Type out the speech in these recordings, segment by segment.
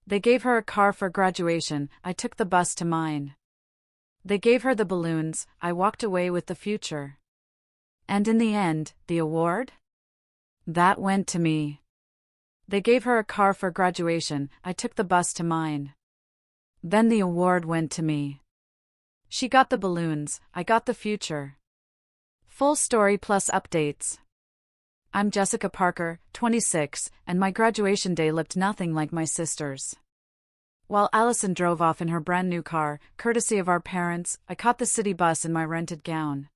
They gave her a car for graduation, I took the bus to mine. They gave her the balloons, I walked away with the future. And in the end, the award? That went to me. They gave her a car for graduation, I took the bus to mine. Then the award went to me. She got the balloons, I got the future. Full story plus updates. I'm Jessica Parker, 26, and my graduation day looked nothing like my sister's. While Allison drove off in her brand new car, courtesy of our parents, I caught the city bus in my rented gown.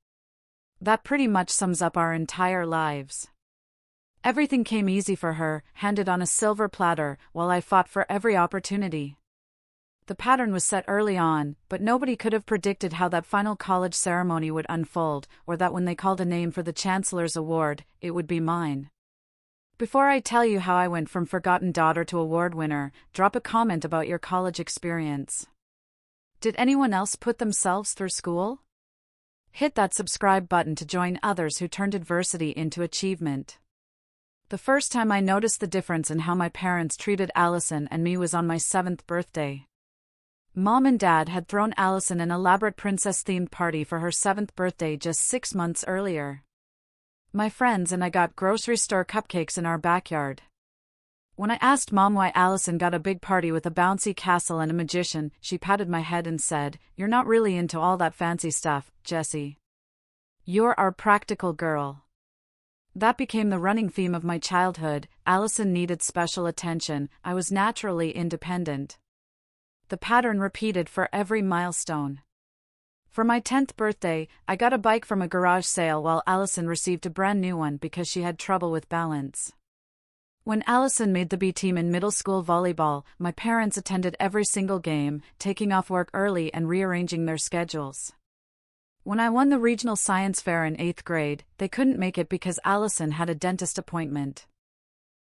That pretty much sums up our entire lives. Everything came easy for her, handed on a silver platter, while I fought for every opportunity. The pattern was set early on, but nobody could have predicted how that final college ceremony would unfold, or that when they called a name for the Chancellor's Award, it would be mine. Before I tell you how I went from forgotten daughter to award winner, drop a comment about your college experience. Did anyone else put themselves through school? Hit that subscribe button to join others who turned adversity into achievement. The first time I noticed the difference in how my parents treated Allison and me was on my 7th birthday. Mom and Dad had thrown Allison an elaborate princess-themed party for her 7th birthday just 6 months earlier. My friends and I got grocery store cupcakes in our backyard. When I asked Mom why Allison got a big party with a bouncy castle and a magician, she patted my head and said, "You're not really into all that fancy stuff, Jessie. You're our practical girl." That became the running theme of my childhood. Allison needed special attention, I was naturally independent. The pattern repeated for every milestone. For my 10th birthday, I got a bike from a garage sale while Allison received a brand new one because she had trouble with balance. When Allison made the B team in middle school volleyball, my parents attended every single game, taking off work early and rearranging their schedules. When I won the regional science fair in 8th grade, they couldn't make it because Allison had a dentist appointment.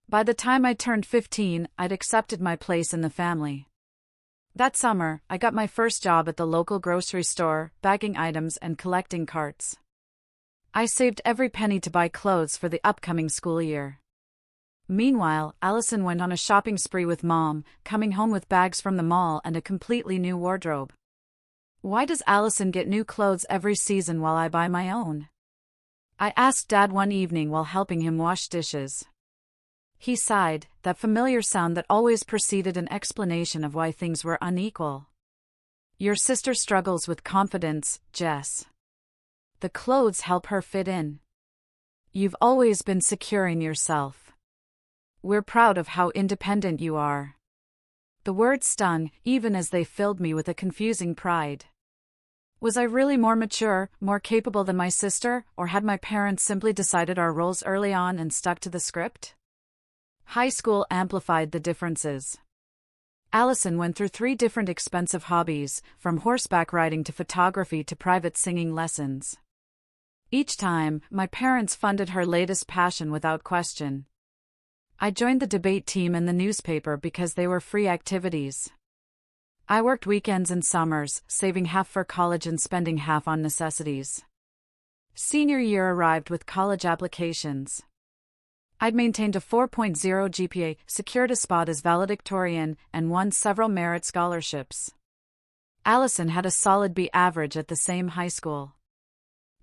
By the time I turned 15, I'd accepted my place in the family. That summer, I got my first job at the local grocery store, bagging items and collecting carts. I saved every penny to buy clothes for the upcoming school year. Meanwhile, Allison went on a shopping spree with Mom, coming home with bags from the mall and a completely new wardrobe. Why does Allison get new clothes every season while I buy my own? I asked Dad one evening while helping him wash dishes. He sighed, that familiar sound that always preceded an explanation of why things were unequal. Your sister struggles with confidence, Jess. The clothes help her fit in. You've always been secure in yourself. We're proud of how independent you are. The words stung, even as they filled me with a confusing pride. Was I really more mature, more capable than my sister, or had my parents simply decided our roles early on and stuck to the script? High school amplified the differences. Allison went through 3 different expensive hobbies, from horseback riding to photography to private singing lessons. Each time, my parents funded her latest passion without question. I joined the debate team and the newspaper because they were free activities. I worked weekends and summers, saving half for college and spending half on necessities. Senior year arrived with college applications. I'd maintained a 4.0 GPA, secured a spot as valedictorian, and won several merit scholarships. Allison had a solid B average at the same high school.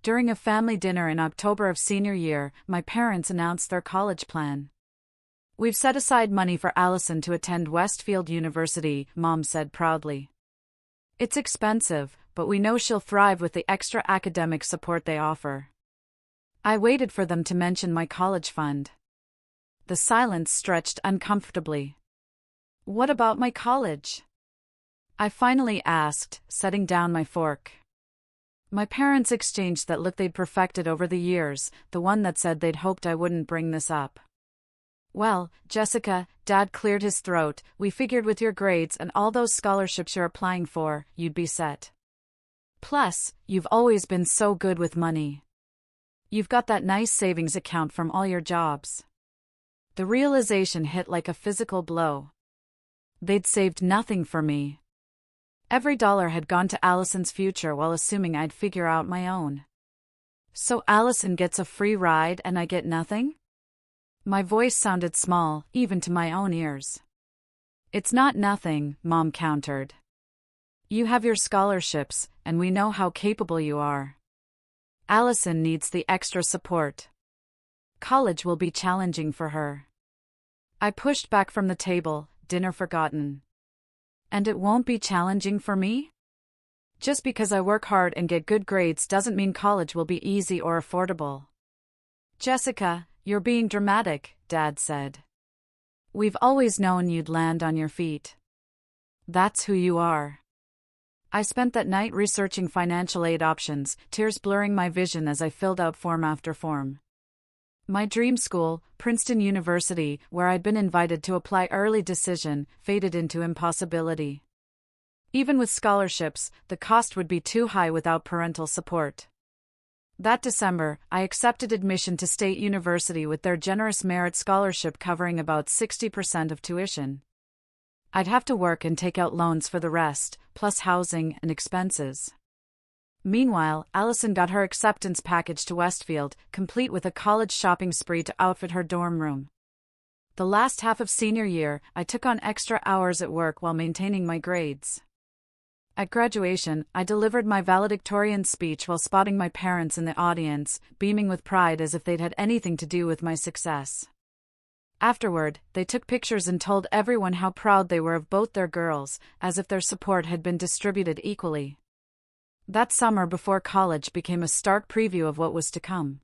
During a family dinner in October of senior year, my parents announced their college plan. "We've set aside money for Allison to attend Westfield University," Mom said proudly. "It's expensive, but we know she'll thrive with the extra academic support they offer." I waited for them to mention my college fund. The silence stretched uncomfortably. "What about my college?" I finally asked, setting down my fork. My parents exchanged that look they'd perfected over the years, the one that said they'd hoped I wouldn't bring this up. "Well, Jessica," Dad cleared his throat, "we figured with your grades and all those scholarships you're applying for, you'd be set. Plus, you've always been so good with money. You've got that nice savings account from all your jobs." The realization hit like a physical blow. They'd saved nothing for me. Every dollar had gone to Allison's future while assuming I'd figure out my own. So Allison gets a free ride and I get nothing? My voice sounded small, even to my own ears. It's not nothing, Mom countered. You have your scholarships, and we know how capable you are. Allison needs the extra support. College will be challenging for her. I pushed back from the table, dinner forgotten. And it won't be challenging for me? Just because I work hard and get good grades doesn't mean college will be easy or affordable. Jessica, you're being dramatic, Dad said. We've always known you'd land on your feet. That's who you are. I spent that night researching financial aid options, tears blurring my vision as I filled out form after form. My dream school, Princeton University, where I'd been invited to apply early decision, faded into impossibility. Even with scholarships, the cost would be too high without parental support. That December, I accepted admission to State University with their generous merit scholarship covering about 60% of tuition. I'd have to work and take out loans for the rest, plus housing and expenses. Meanwhile, Allison got her acceptance package to Westfield, complete with a college shopping spree to outfit her dorm room. The last half of senior year, I took on extra hours at work while maintaining my grades. At graduation, I delivered my valedictorian speech while spotting my parents in the audience, beaming with pride as if they'd had anything to do with my success. Afterward, they took pictures and told everyone how proud they were of both their girls, as if their support had been distributed equally. That summer before college became a stark preview of what was to come.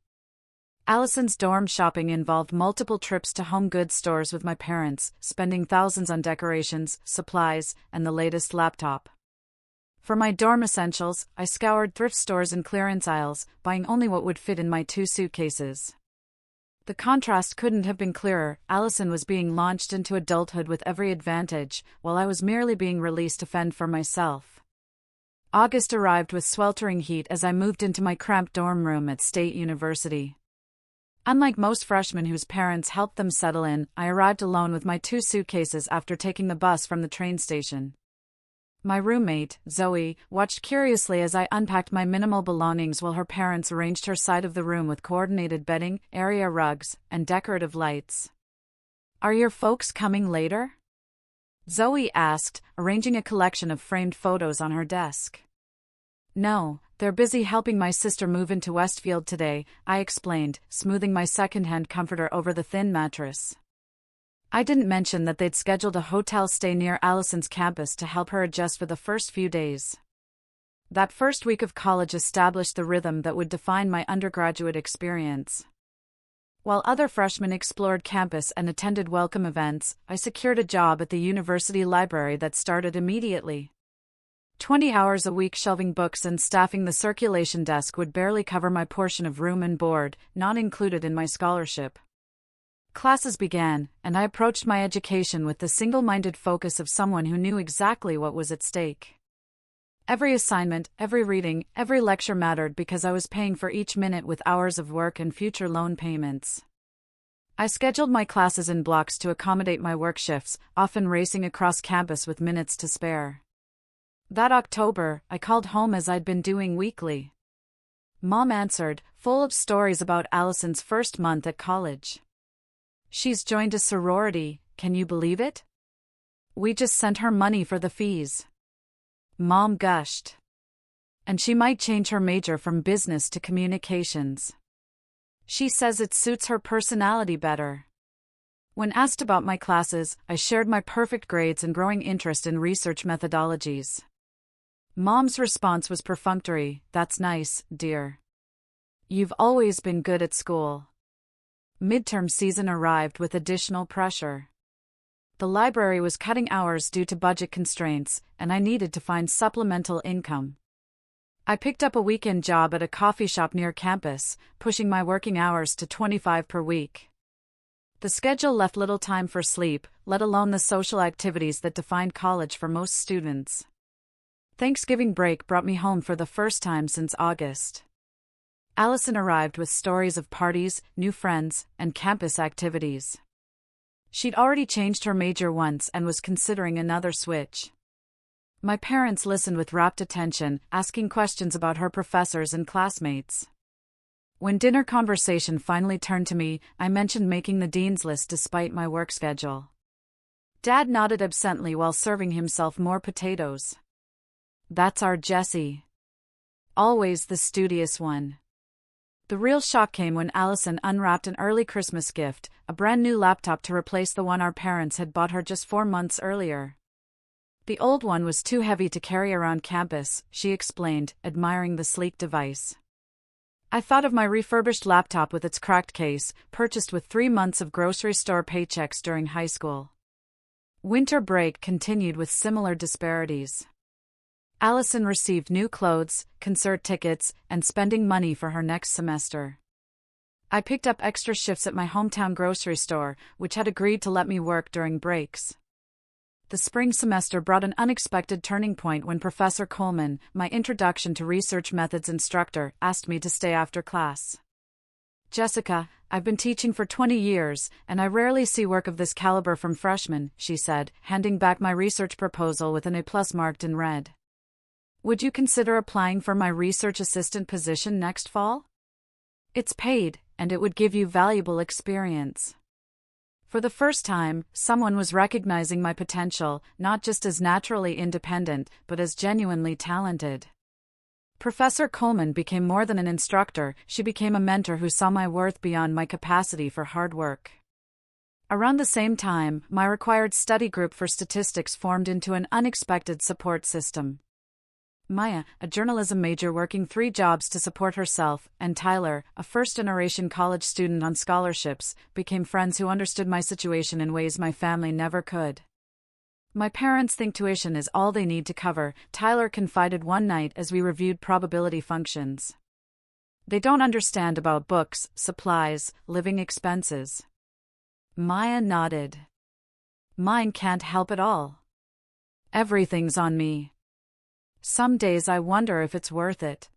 Allison's dorm shopping involved multiple trips to home goods stores with my parents, spending thousands on decorations, supplies, and the latest laptop. For my dorm essentials, I scoured thrift stores and clearance aisles, buying only what would fit in my 2 suitcases. The contrast couldn't have been clearer. Allison was being launched into adulthood with every advantage, while I was merely being released to fend for myself. August arrived with sweltering heat as I moved into my cramped dorm room at State University. Unlike most freshmen whose parents helped them settle in, I arrived alone with my 2 suitcases after taking the bus from the train station. My roommate, Zoe, watched curiously as I unpacked my minimal belongings while her parents arranged her side of the room with coordinated bedding, area rugs, and decorative lights. Are your folks coming later? Zoe asked, arranging a collection of framed photos on her desk. No, they're busy helping my sister move into Westfield today, I explained, smoothing my second-hand comforter over the thin mattress. I didn't mention that they'd scheduled a hotel stay near Allison's campus to help her adjust for the first few days. That first week of college established the rhythm that would define my undergraduate experience. While other freshmen explored campus and attended welcome events, I secured a job at the university library that started immediately. 20 hours a week shelving books and staffing the circulation desk would barely cover my portion of room and board, not included in my scholarship. Classes began, and I approached my education with the single-minded focus of someone who knew exactly what was at stake. Every assignment, every reading, every lecture mattered because I was paying for each minute with hours of work and future loan payments. I scheduled my classes in blocks to accommodate my work shifts, often racing across campus with minutes to spare. That October, I called home as I'd been doing weekly. Mom answered, full of stories about Allison's first month at college. She's joined a sorority, can you believe it? We just sent her money for the fees. Mom gushed. And she might change her major from business to communications. She says it suits her personality better. When asked about my classes, I shared my perfect grades and growing interest in research methodologies. Mom's response was perfunctory, "That's nice, dear. You've always been good at school." Midterm season arrived with additional pressure. The library was cutting hours due to budget constraints, and I needed to find supplemental income. I picked up a weekend job at a coffee shop near campus, pushing my working hours to 25 per week. The schedule left little time for sleep, let alone the social activities that defined college for most students. Thanksgiving break brought me home for the first time since August. Allison arrived with stories of parties, new friends, and campus activities. She'd already changed her major once and was considering another switch. My parents listened with rapt attention, asking questions about her professors and classmates. When dinner conversation finally turned to me, I mentioned making the dean's list despite my work schedule. Dad nodded absently while serving himself more potatoes. That's our Jessie. Always the studious one. The real shock came when Allison unwrapped an early Christmas gift, a brand new laptop to replace the one our parents had bought her just 4 months earlier. The old one was too heavy to carry around campus, she explained, admiring the sleek device. I thought of my refurbished laptop with its cracked case, purchased with 3 months of grocery store paychecks during high school. Winter break continued with similar disparities. Allison received new clothes, concert tickets, and spending money for her next semester. I picked up extra shifts at my hometown grocery store, which had agreed to let me work during breaks. The spring semester brought an unexpected turning point when Professor Coleman, my introduction to research methods instructor, asked me to stay after class. Jessica, I've been teaching for 20 years, and I rarely see work of this caliber from freshmen, she said, handing back my research proposal with an A+ marked in red. Would you consider applying for my research assistant position next fall? It's paid, and it would give you valuable experience. For the first time, someone was recognizing my potential, not just as naturally independent, but as genuinely talented. Professor Coleman became more than an instructor, she became a mentor who saw my worth beyond my capacity for hard work. Around the same time, my required study group for statistics formed into an unexpected support system. Maya, a journalism major working 3 jobs to support herself, and Tyler, a first-generation college student on scholarships, became friends who understood my situation in ways my family never could. My parents think tuition is all they need to cover, Tyler confided one night as we reviewed probability functions. They don't understand about books, supplies, living expenses. Maya nodded. Mine can't help at all. Everything's on me. Some days I wonder if it's worth it.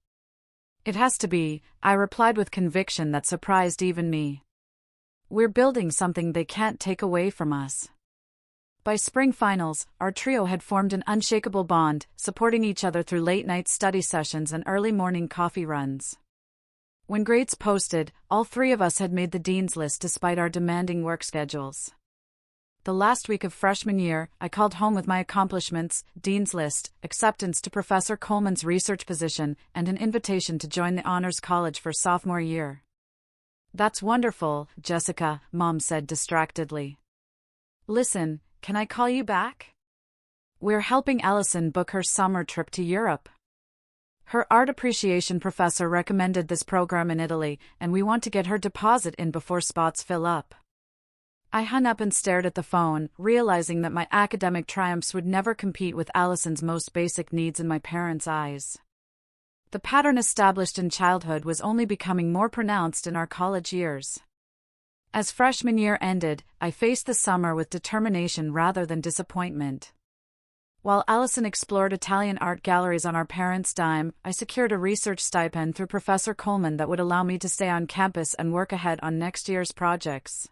It has to be, I replied with conviction that surprised even me. We're building something they can't take away from us. By spring finals, our trio had formed an unshakable bond, supporting each other through late-night study sessions and early morning coffee runs. When grades posted, all 3 of us had made the dean's list despite our demanding work schedules. The last week of freshman year, I called home with my accomplishments, dean's list, acceptance to Professor Coleman's research position, and an invitation to join the honors college for sophomore year. That's wonderful, Jessica, Mom said distractedly. Listen, can I call you back? We're helping Allison book her summer trip to Europe. Her art appreciation professor recommended this program in Italy, and we want to get her deposit in before spots fill up. I hung up and stared at the phone, realizing that my academic triumphs would never compete with Allison's most basic needs in my parents' eyes. The pattern established in childhood was only becoming more pronounced in our college years. As freshman year ended, I faced the summer with determination rather than disappointment. While Allison explored Italian art galleries on our parents' dime, I secured a research stipend through Professor Coleman that would allow me to stay on campus and work ahead on next year's projects.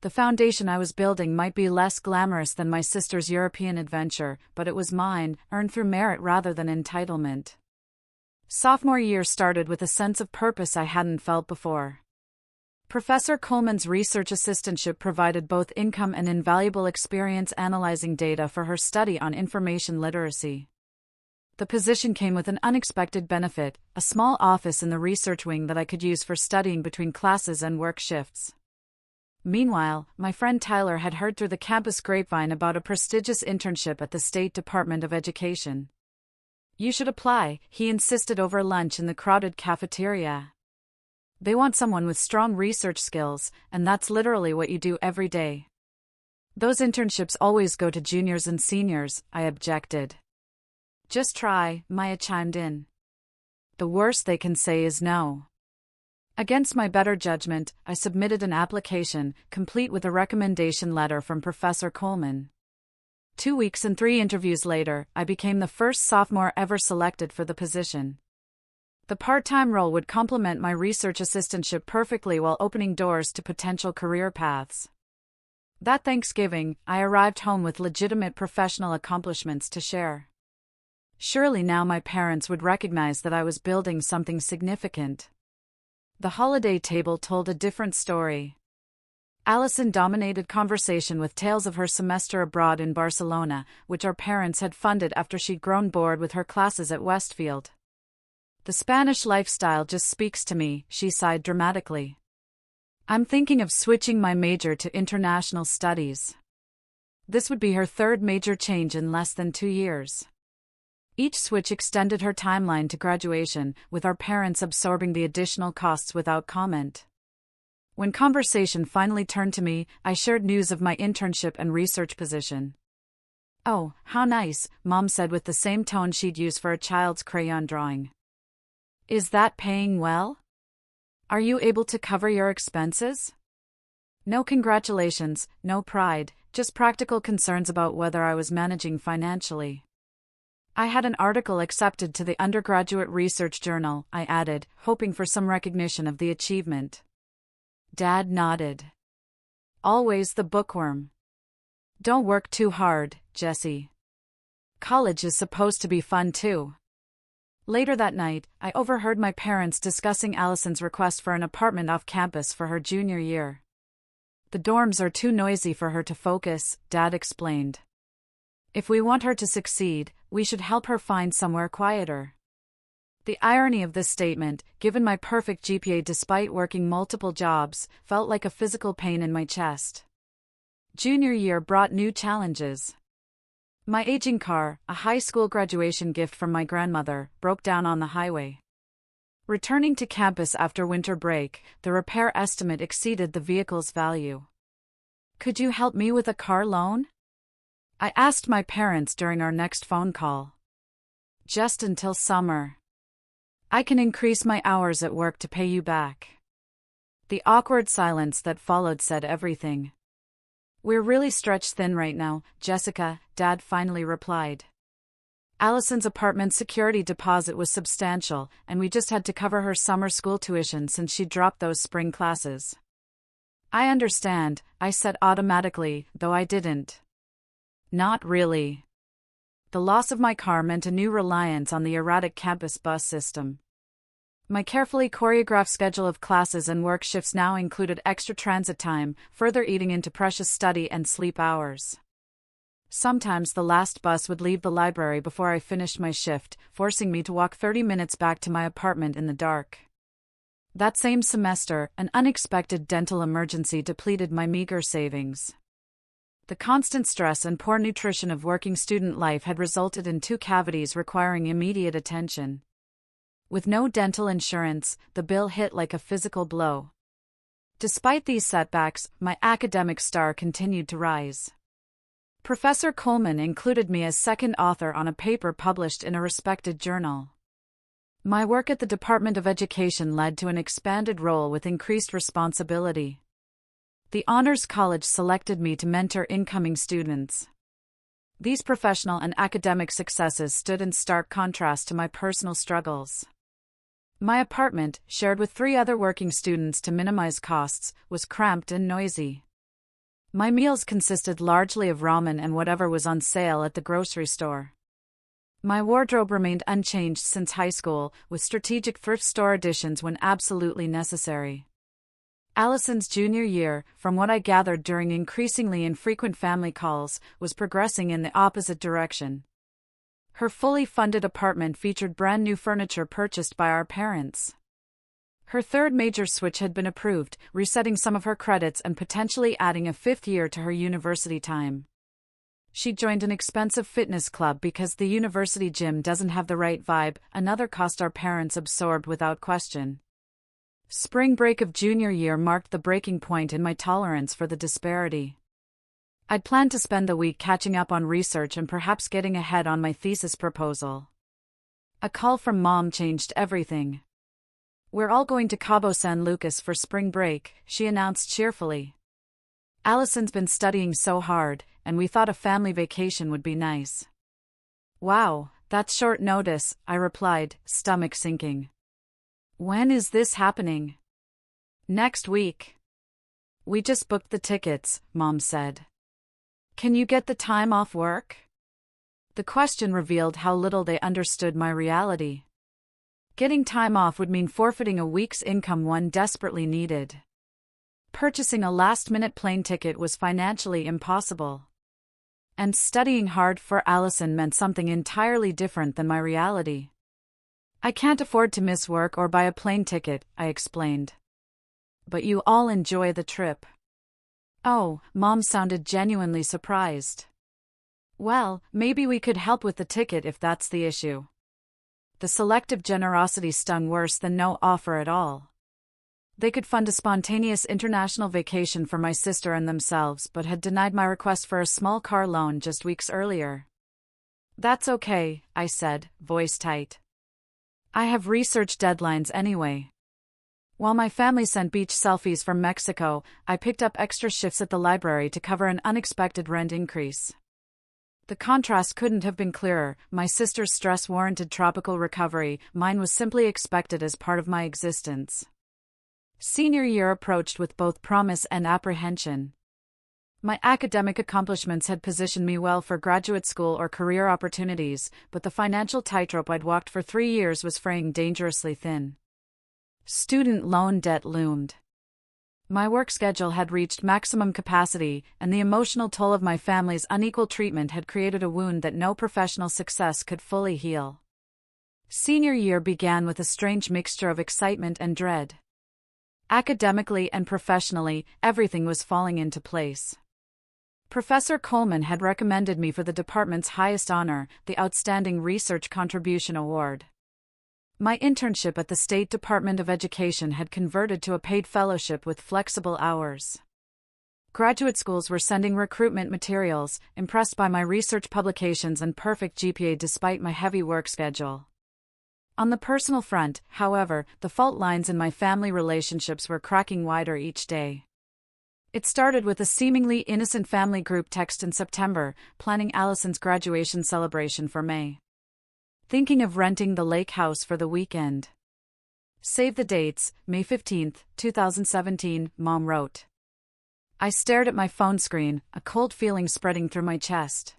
The foundation I was building might be less glamorous than my sister's European adventure, but it was mine, earned through merit rather than entitlement. Sophomore year started with a sense of purpose I hadn't felt before. Professor Coleman's research assistantship provided both income and invaluable experience analyzing data for her study on information literacy. The position came with an unexpected benefit, a small office in the research wing that I could use for studying between classes and work shifts. Meanwhile, my friend Tyler had heard through the campus grapevine about a prestigious internship at the State Department of Education. You should apply, he insisted over lunch in the crowded cafeteria. They want someone with strong research skills, and that's literally what you do every day. Those internships always go to juniors and seniors, I objected. Just try, Maya chimed in. The worst they can say is no. Against my better judgment, I submitted an application, complete with a recommendation letter from Professor Coleman. 2 weeks and 3 interviews later, I became the first sophomore ever selected for the position. The part-time role would complement my research assistantship perfectly while opening doors to potential career paths. That Thanksgiving, I arrived home with legitimate professional accomplishments to share. Surely now my parents would recognize that I was building something significant. The holiday table told a different story. Allison dominated conversation with tales of her semester abroad in Barcelona, which our parents had funded after she'd grown bored with her classes at Westfield. "The Spanish lifestyle just speaks to me," she sighed dramatically. "I'm thinking of switching my major to international studies." This would be her third major change in less than 2 years. Each switch extended her timeline to graduation, with our parents absorbing the additional costs without comment. When conversation finally turned to me, I shared news of my internship and research position. "Oh, how nice," Mom said with the same tone she'd use for a child's crayon drawing. "Is that paying well? Are you able to cover your expenses?" No congratulations, no pride, just practical concerns about whether I was managing financially. "I had an article accepted to the undergraduate research journal," I added, hoping for some recognition of the achievement. Dad nodded. "Always the bookworm. Don't work too hard, Jessie. College is supposed to be fun too." Later that night, I overheard my parents discussing Allison's request for an apartment off campus for her junior year. "The dorms are too noisy for her to focus," Dad explained. "If we want her to succeed, we should help her find somewhere quieter." The irony of this statement, given my perfect GPA despite working multiple jobs, felt like a physical pain in my chest. Junior year brought new challenges. My aging car, a high school graduation gift from my grandmother, broke down on the highway. Returning to campus after winter break, the repair estimate exceeded the vehicle's value. "Could you help me with a car loan?" I asked my parents during our next phone call. "Just until summer. I can increase my hours at work to pay you back." The awkward silence that followed said everything. "We're really stretched thin right now, Jessica," Dad finally replied. Allison's apartment security deposit was substantial, and we just had to cover her summer school tuition since she dropped those spring classes. "I understand," I said automatically, though I didn't. Not really. The loss of my car meant a new reliance on the erratic campus bus system. My carefully choreographed schedule of classes and work shifts now included extra transit time, further eating into precious study and sleep hours. Sometimes the last bus would leave the library before I finished my shift, forcing me to walk 30 minutes back to my apartment in the dark. That same semester, an unexpected dental emergency depleted my meager savings. The constant stress and poor nutrition of working student life had resulted in 2 cavities requiring immediate attention. With no dental insurance, the bill hit like a physical blow. Despite these setbacks, my academic star continued to rise. Professor Coleman included me as second author on a paper published in a respected journal. My work at the Department of Education led to an expanded role with increased responsibility. The Honors College selected me to mentor incoming students. These professional and academic successes stood in stark contrast to my personal struggles. My apartment, shared with 3 other working students to minimize costs, was cramped and noisy. My meals consisted largely of ramen and whatever was on sale at the grocery store. My wardrobe remained unchanged since high school, with strategic thrift store additions when absolutely necessary. Allison's junior year, from what I gathered during increasingly infrequent family calls, was progressing in the opposite direction. Her fully funded apartment featured brand new furniture purchased by our parents. Her third major switch had been approved, resetting some of her credits and potentially adding a 5th year to her university time. She joined an expensive fitness club because the university gym doesn't have the right vibe, another cost our parents absorbed without question. Spring break of junior year marked the breaking point in my tolerance for the disparity. I'd planned to spend the week catching up on research and perhaps getting ahead on my thesis proposal. A call from Mom changed everything. "We're all going to Cabo San Lucas for spring break," she announced cheerfully. "Allison's been studying so hard, and we thought a family vacation would be nice." "Wow, that's short notice," I replied, stomach sinking. "When is this happening?" "Next week." "We just booked the tickets," Mom said. "Can you get the time off work?" The question revealed how little they understood my reality. Getting time off would mean forfeiting a week's income one desperately needed. purchasing a last-minute plane ticket was financially impossible. And studying hard for Allison meant something entirely different than my reality. I can't afford to miss work or buy a plane ticket, I explained. But you all enjoy the trip. Oh, Mom sounded genuinely surprised. Well, maybe we could help with the ticket if that's the issue. The selective generosity stung worse than no offer at all. They could fund a spontaneous international vacation for my sister and themselves, but had denied my request for a small car loan just weeks earlier. That's okay, I said, voice tight. I have research deadlines anyway. While my family sent beach selfies from Mexico, I picked up extra shifts at the library to cover an unexpected rent increase. The contrast couldn't have been clearer. My sister's stress warranted tropical recovery, mine was simply expected as part of my existence. Senior year approached with both promise and apprehension. My academic accomplishments had positioned me well for graduate school or career opportunities, but the financial tightrope I'd walked for 3 years was fraying dangerously thin. Student loan debt loomed. My work schedule had reached maximum capacity, and the emotional toll of my family's unequal treatment had created a wound that no professional success could fully heal. Senior year began with a strange mixture of excitement and dread. Academically and professionally, everything was falling into place. Professor Coleman had recommended me for the department's highest honor, the Outstanding Research Contribution Award. My internship at the State Department of Education had converted to a paid fellowship with flexible hours. Graduate schools were sending recruitment materials, impressed by my research publications and perfect GPA despite my heavy work schedule. On the personal front, however, the fault lines in my family relationships were cracking wider each day. It started with a seemingly innocent family group text in September, planning Allison's graduation celebration for May. Thinking of renting the lake house for the weekend. Save the dates, May 15, 2017, Mom wrote. I stared at my phone screen, a cold feeling spreading through my chest.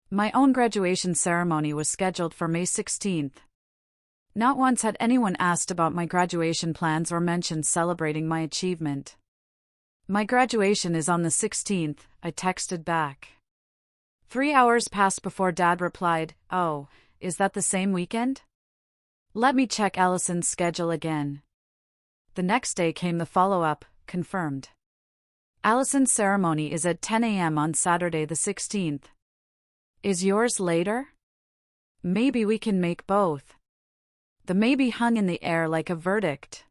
My own graduation ceremony was scheduled for May 16. Not once had anyone asked about my graduation plans or mentioned celebrating my achievement. My graduation is on the 16th, I texted back. 3 hours passed before Dad replied, "Oh, is that the same weekend? Let me check Allison's schedule again." The next day came the follow-up, confirmed. Allison's ceremony is at 10 a.m. on Saturday the 16th. Is yours later? Maybe we can make both. The maybe hung in the air like a verdict.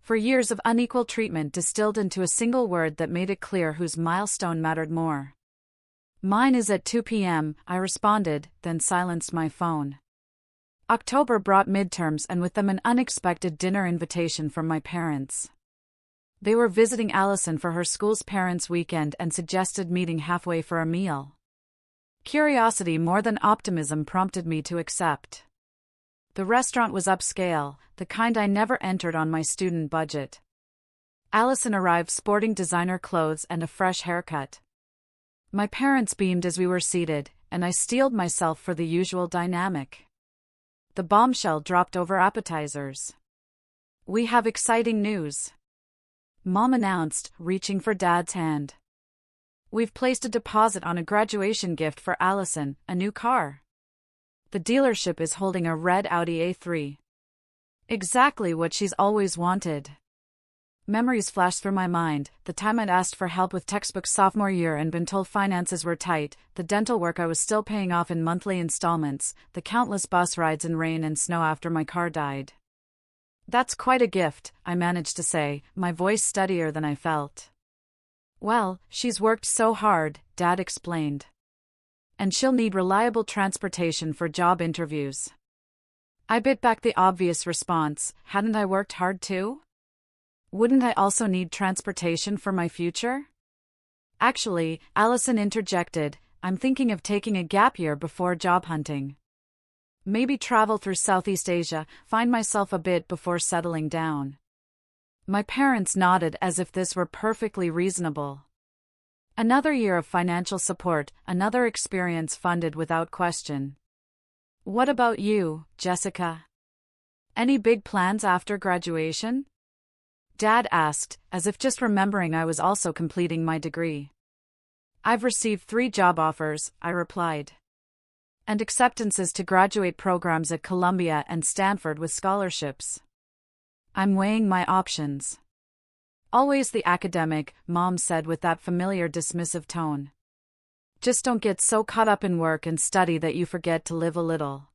For years of unequal treatment distilled into a single word that made it clear whose milestone mattered more. Mine is at 2 p.m., I responded, then silenced my phone. October brought midterms and with them an unexpected dinner invitation from my parents. They were visiting Allison for her school's parents' weekend and suggested meeting halfway for a meal. Curiosity more than optimism prompted me to accept. The restaurant was upscale, the kind I never entered on my student budget. Allison arrived sporting designer clothes and a fresh haircut. My parents beamed as we were seated, and I steeled myself for the usual dynamic. The bombshell dropped over appetizers. "We have exciting news," Mom announced, reaching for Dad's hand. "We've placed a deposit on a graduation gift for Allison, a new car. The dealership is holding a red Audi A3. Exactly what she's always wanted." Memories flashed through my mind, the time I'd asked for help with textbooks sophomore year and been told finances were tight, the dental work I was still paying off in monthly installments, the countless bus rides in rain and snow after my car died. "That's quite a gift," I managed to say, my voice steadier than I felt. "Well, she's worked so hard," Dad explained. "And she'll need reliable transportation for job interviews." I bit back the obvious response, hadn't I worked hard too? Wouldn't I also need transportation for my future? Actually, Allison interjected, I'm thinking of taking a gap year before job hunting. Maybe travel through Southeast Asia, find myself a bit before settling down. My parents nodded as if this were perfectly reasonable. Another year of financial support, another experience funded without question. What about you, Jessica? Any big plans after graduation? Dad asked, as if just remembering I was also completing my degree. I've received 3 job offers, I replied. And acceptances to graduate programs at Columbia and Stanford with scholarships. I'm weighing my options. Always the academic, Mom said with that familiar dismissive tone. Just don't get so caught up in work and study that you forget to live a little.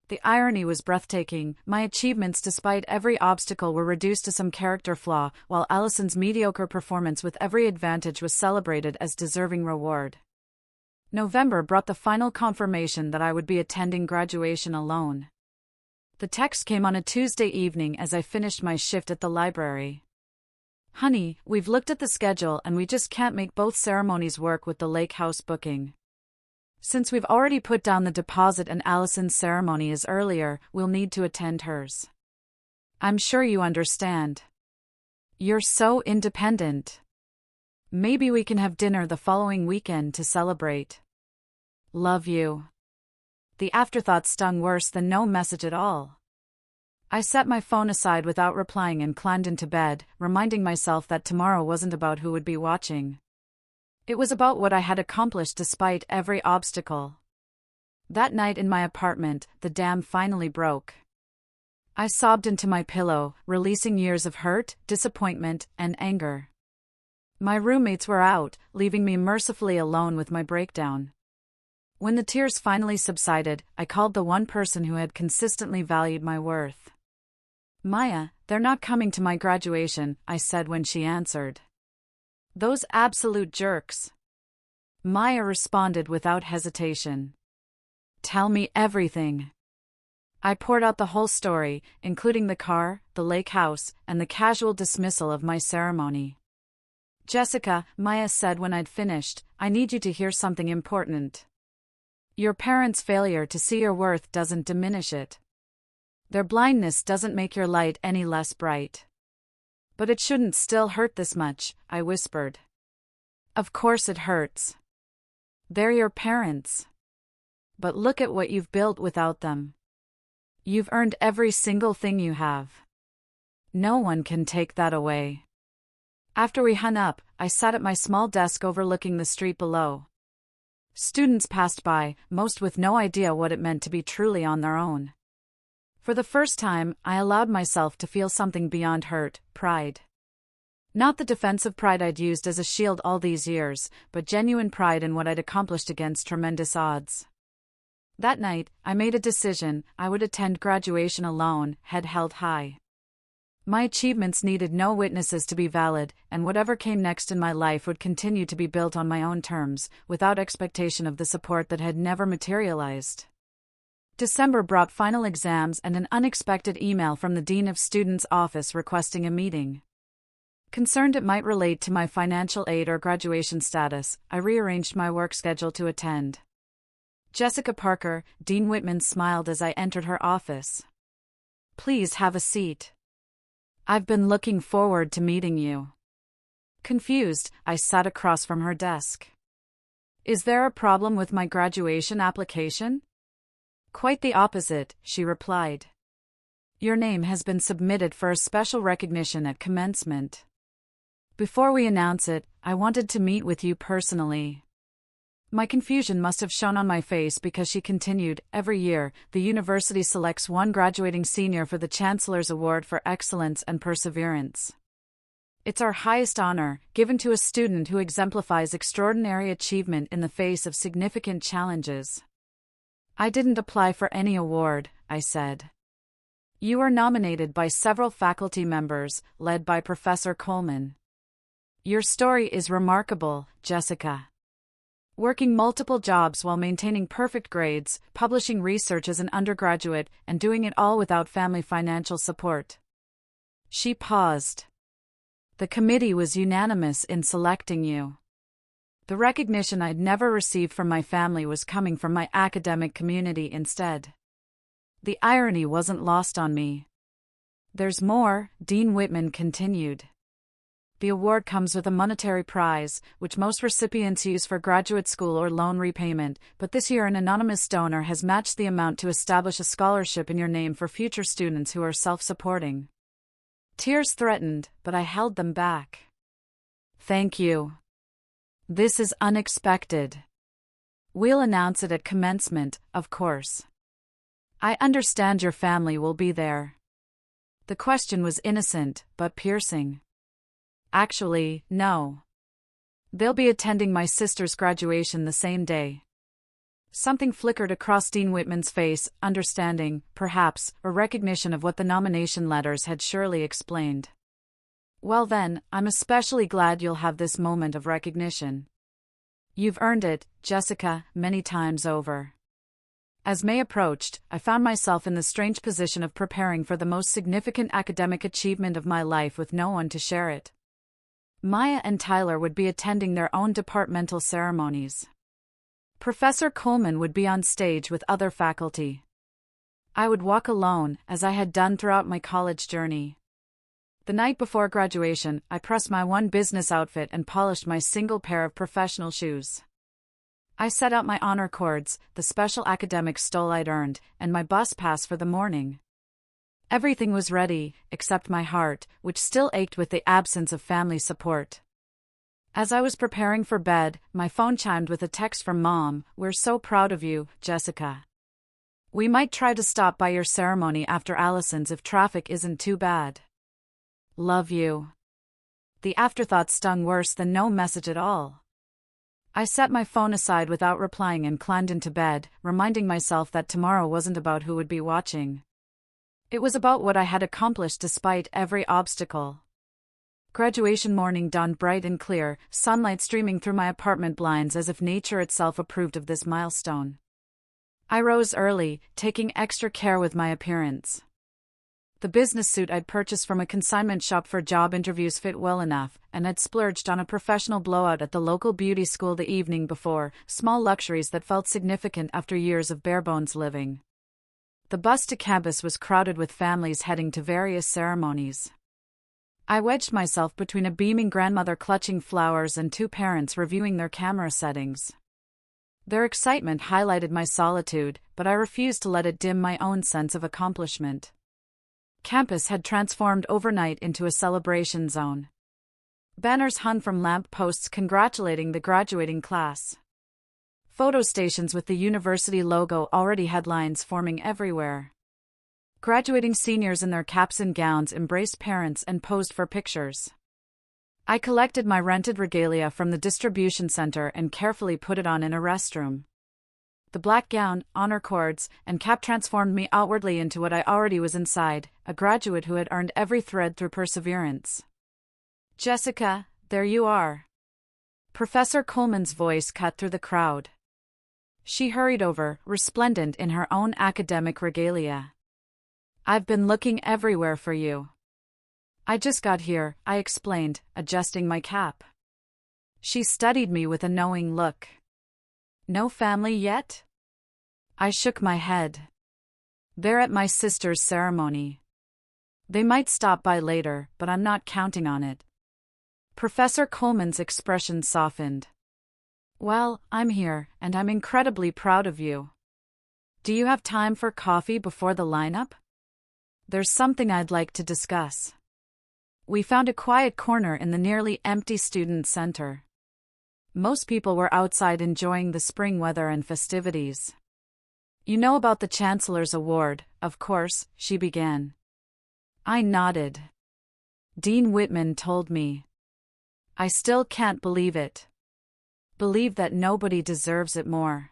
The irony was breathtaking. My achievements despite every obstacle were reduced to some character flaw, while Allison's mediocre performance with every advantage was celebrated as deserving reward. November brought the final confirmation that I would be attending graduation alone. The text came on a Tuesday evening as I finished my shift at the library. Honey, we've looked at the schedule and we just can't make both ceremonies work with the lake house booking. Since we've already put down the deposit and Allison's ceremony is earlier, we'll need to attend hers. I'm sure you understand. You're so independent. Maybe we can have dinner the following weekend to celebrate. Love you. The afterthought stung worse than no message at all. I set my phone aside without replying and climbed into bed, reminding myself that tomorrow wasn't about who would be watching. It was about what I had accomplished despite every obstacle. That night in my apartment, the dam finally broke. I sobbed into my pillow, releasing years of hurt, disappointment, and anger. My roommates were out, leaving me mercifully alone with my breakdown. When the tears finally subsided, I called the one person who had consistently valued my worth. Maya, they're not coming to my graduation, I said when she answered. Those absolute jerks. Maya responded without hesitation. Tell me everything. I poured out the whole story, including the car, the lake house, and the casual dismissal of my ceremony. Jessica, Maya said when I'd finished, I need you to hear something important. Your parents' failure to see your worth doesn't diminish it. Their blindness doesn't make your light any less bright. But it shouldn't still hurt this much, I whispered. Of course it hurts. They're your parents. But look at what you've built without them. You've earned every single thing you have. No one can take that away. After we hung up, I sat at my small desk overlooking the street below. Students passed by, most with no idea what it meant to be truly on their own. For the first time, I allowed myself to feel something beyond hurt, pride. Not the defensive pride I'd used as a shield all these years, but genuine pride in what I'd accomplished against tremendous odds. That night, I made a decision. I would attend graduation alone, head held high. My achievements needed no witnesses to be valid, and whatever came next in my life would continue to be built on my own terms, without expectation of the support that had never materialized. December brought final exams and an unexpected email from the Dean of Students' office requesting a meeting. Concerned it might relate to my financial aid or graduation status, I rearranged my work schedule to attend. Jessica Parker, Dean Whitman smiled as I entered her office. Please have a seat. I've been looking forward to meeting you. Confused, I sat across from her desk. Is there a problem with my graduation application? Quite the opposite, she replied. Your name has been submitted for a special recognition at commencement. Before we announce it, I wanted to meet with you personally. My confusion must have shown on my face because she continued, every year, the university selects one graduating senior for the Chancellor's Award for Excellence and Perseverance. It's our highest honor, given to a student who exemplifies extraordinary achievement in the face of significant challenges. I didn't apply for any award, I said. You were nominated by several faculty members, led by Professor Coleman. Your story is remarkable, Jessica. Working multiple jobs while maintaining perfect grades, publishing research as an undergraduate, and doing it all without family financial support. She paused. The committee was unanimous in selecting you. The recognition I'd never received from my family was coming from my academic community instead. The irony wasn't lost on me. There's more, Dean Whitman continued. The award comes with a monetary prize, which most recipients use for graduate school or loan repayment, but this year an anonymous donor has matched the amount to establish a scholarship in your name for future students who are self-supporting. Tears threatened, but I held them back. Thank you. This is unexpected. We'll announce it at commencement, of course. I understand your family will be there. The question was innocent, but piercing. Actually, no. They'll be attending my sister's graduation the same day. Something flickered across Dean Whitman's face, understanding, perhaps, or recognition of what the nomination letters had surely explained. Well then, I'm especially glad you'll have this moment of recognition. You've earned it, Jessica, many times over. As May approached, I found myself in the strange position of preparing for the most significant academic achievement of my life with no one to share it. Maya and Tyler would be attending their own departmental ceremonies. Professor Coleman would be on stage with other faculty. I would walk alone, as I had done throughout my college journey. The night before graduation, I pressed my one business outfit and polished my single pair of professional shoes. I set out my honor cords, the special academic stole I'd earned, and my bus pass for the morning. Everything was ready, except my heart, which still ached with the absence of family support. As I was preparing for bed, my phone chimed with a text from Mom. "We're so proud of you, Jessica. We might try to stop by your ceremony after Allison's if traffic isn't too bad. Love you." The afterthought stung worse than no message at all. I set my phone aside without replying and climbed into bed, reminding myself that tomorrow wasn't about who would be watching. It was about what I had accomplished despite every obstacle. Graduation morning dawned bright and clear, sunlight streaming through my apartment blinds as if nature itself approved of this milestone. I rose early, taking extra care with my appearance. The business suit I'd purchased from a consignment shop for job interviews fit well enough, and I'd splurged on a professional blowout at the local beauty school the evening before, small luxuries that felt significant after years of bare-bones living. The bus to campus was crowded with families heading to various ceremonies. I wedged myself between a beaming grandmother clutching flowers and two parents reviewing their camera settings. Their excitement highlighted my solitude, but I refused to let it dim my own sense of accomplishment. Campus had transformed overnight into a celebration zone. Banners hung from lamp posts congratulating the graduating class. Photo stations with the university logo already had lines forming everywhere. Graduating seniors in their caps and gowns embraced parents and posed for pictures. I collected my rented regalia from the distribution center and carefully put it on in a restroom. The black gown, honor cords, and cap transformed me outwardly into what I already was inside, a graduate who had earned every thread through perseverance. "Jessica, there you are." Professor Coleman's voice cut through the crowd. She hurried over, resplendent in her own academic regalia. "I've been looking everywhere for you." "I just got here," I explained, adjusting my cap. She studied me with a knowing look. "No family yet?" I shook my head. "They're at my sister's ceremony. They might stop by later, but I'm not counting on it." Professor Coleman's expression softened. "Well, I'm here, and I'm incredibly proud of you. Do you have time for coffee before the lineup? There's something I'd like to discuss." We found a quiet corner in the nearly empty student center. Most people were outside enjoying the spring weather and festivities. "You know about the Chancellor's Award, of course," she began. I nodded. "Dean Whitman told me. I still can't believe it. Believe that nobody deserves it more."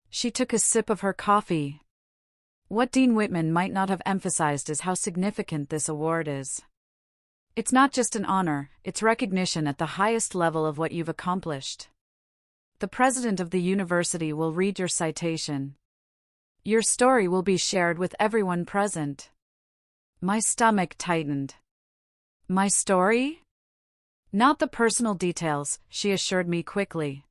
She took a sip of her coffee. "What Dean Whitman might not have emphasized is how significant this award is. It's not just an honor, it's recognition at the highest level of what you've accomplished. The president of the university will read your citation. Your story will be shared with everyone present." My stomach tightened. "My story?" "Not the personal details," she assured me quickly.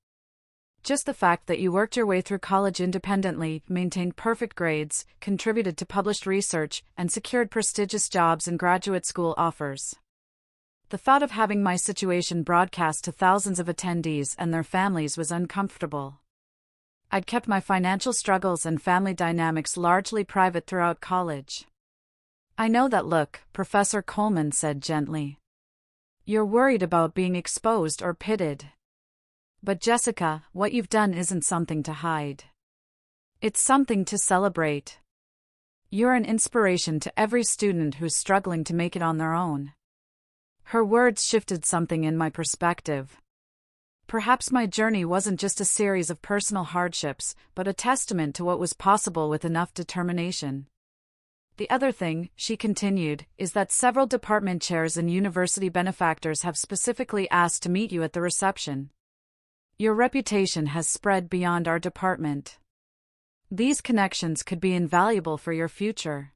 "Just the fact that you worked your way through college independently, maintained perfect grades, contributed to published research, and secured prestigious jobs and graduate school offers." The thought of having my situation broadcast to thousands of attendees and their families was uncomfortable. I'd kept my financial struggles and family dynamics largely private throughout college. I know that look, Professor Coleman said gently. You're worried about being exposed or pitted. But Jessica, what you've done isn't something to hide. It's something to celebrate. You're an inspiration to every student who's struggling to make it on their own. Her words shifted something in my perspective. Perhaps my journey wasn't just a series of personal hardships, but a testament to what was possible with enough determination. The other thing, she continued, is that several department chairs and university benefactors have specifically asked to meet you at the reception. Your reputation has spread beyond our department. These connections could be invaluable for your future.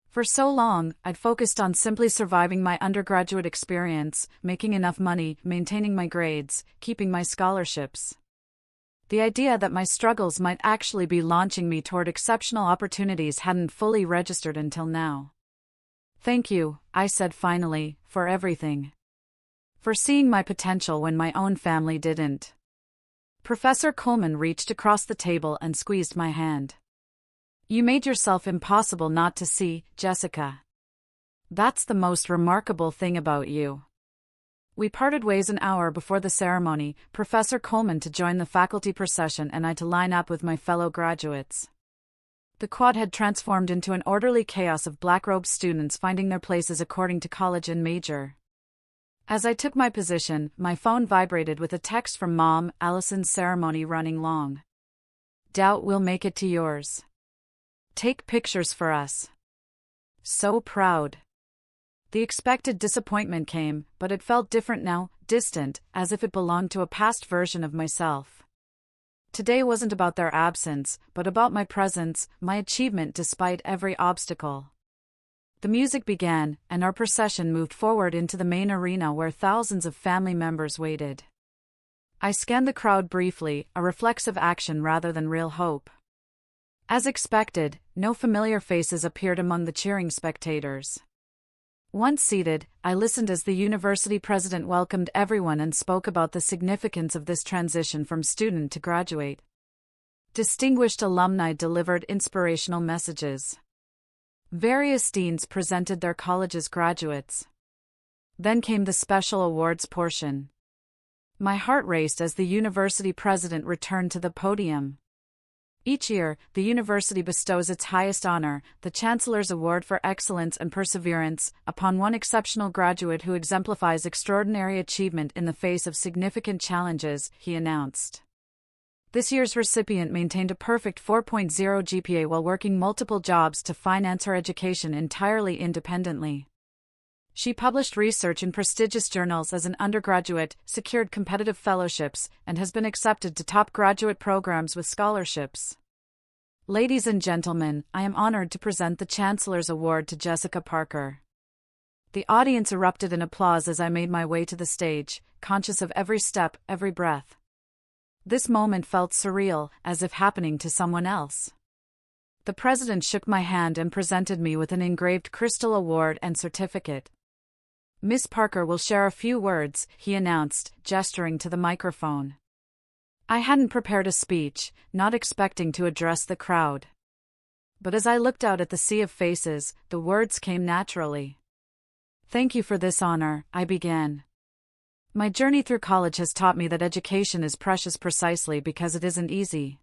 For so long, I'd focused on simply surviving my undergraduate experience, making enough money, maintaining my grades, keeping my scholarships. The idea that my struggles might actually be launching me toward exceptional opportunities hadn't fully registered until now. Thank you, I said finally, for everything. For seeing my potential when my own family didn't. Professor Coleman reached across the table and squeezed my hand. You made yourself impossible not to see, Jessica. That's the most remarkable thing about you. We parted ways an hour before the ceremony, Professor Coleman to join the faculty procession and I to line up with my fellow graduates. The quad had transformed into an orderly chaos of black-robed students finding their places according to college and major. As I took my position, my phone vibrated with a text from Mom, Allison's ceremony running long. Doubt we'll make it to yours. Take pictures for us. So proud. The expected disappointment came, but it felt different now, distant, as if it belonged to a past version of myself. Today wasn't about their absence, but about my presence, my achievement despite every obstacle. The music began, and our procession moved forward into the main arena where thousands of family members waited. I scanned the crowd briefly, a reflexive action rather than real hope. As expected, no familiar faces appeared among the cheering spectators. Once seated, I listened as the university president welcomed everyone and spoke about the significance of this transition from student to graduate. Distinguished alumni delivered inspirational messages. Various deans presented their college's graduates. Then came the special awards portion. My heart raced as the university president returned to the podium. Each year, the university bestows its highest honor, the Chancellor's Award for Excellence and Perseverance, upon one exceptional graduate who exemplifies extraordinary achievement in the face of significant challenges, he announced. This year's recipient maintained a perfect 4.0 GPA while working multiple jobs to finance her education entirely independently. She published research in prestigious journals as an undergraduate, secured competitive fellowships, and has been accepted to top graduate programs with scholarships. Ladies and gentlemen, I am honored to present the Chancellor's Award to Jessica Parker. The audience erupted in applause as I made my way to the stage, conscious of every step, every breath. This moment felt surreal, as if happening to someone else. The president shook my hand and presented me with an engraved crystal award and certificate. Miss Parker will share a few words, he announced, gesturing to the microphone. I hadn't prepared a speech, not expecting to address the crowd. But as I looked out at the sea of faces, the words came naturally. Thank you for this honor, I began. My journey through college has taught me that education is precious precisely because it isn't easy.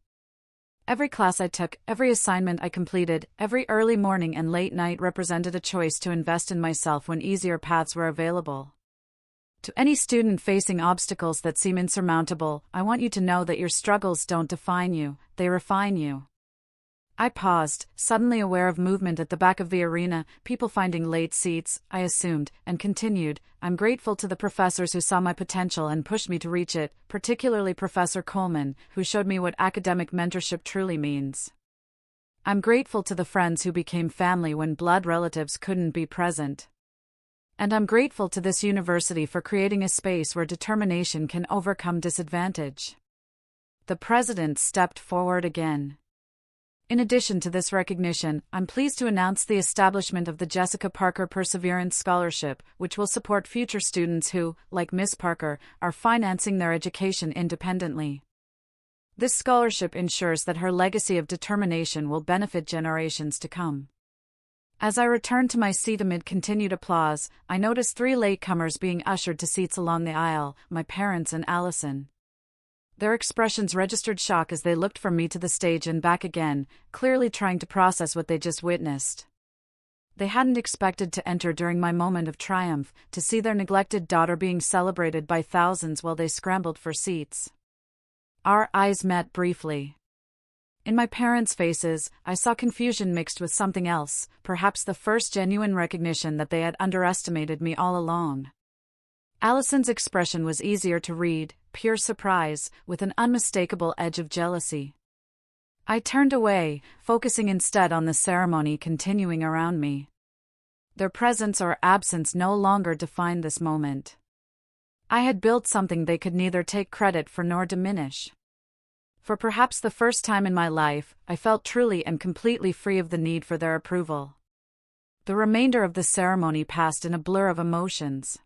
Every class I took, every assignment I completed, every early morning and late night represented a choice to invest in myself when easier paths were available. To any student facing obstacles that seem insurmountable, I want you to know that your struggles don't define you, they refine you. I paused, suddenly aware of movement at the back of the arena, people finding late seats, I assumed, and continued, I'm grateful to the professors who saw my potential and pushed me to reach it, particularly Professor Coleman, who showed me what academic mentorship truly means. I'm grateful to the friends who became family when blood relatives couldn't be present. And I'm grateful to this university for creating a space where determination can overcome disadvantage. The president stepped forward again. In addition to this recognition, I'm pleased to announce the establishment of the Jessica Parker Perseverance Scholarship, which will support future students who, like Miss Parker, are financing their education independently. This scholarship ensures that her legacy of determination will benefit generations to come. As I returned to my seat amid continued applause, I noticed three latecomers being ushered to seats along the aisle, my parents and Allison. Their expressions registered shock as they looked from me to the stage and back again, clearly trying to process what they just witnessed. They hadn't expected to enter during my moment of triumph, to see their neglected daughter being celebrated by thousands while they scrambled for seats. Our eyes met briefly. In my parents' faces, I saw confusion mixed with something else, perhaps the first genuine recognition that they had underestimated me all along. Allison's expression was easier to read, pure surprise, with an unmistakable edge of jealousy. I turned away, focusing instead on the ceremony continuing around me. Their presence or absence no longer defined this moment. I had built something they could neither take credit for nor diminish. For perhaps the first time in my life, I felt truly and completely free of the need for their approval. The remainder of the ceremony passed in a blur of emotions.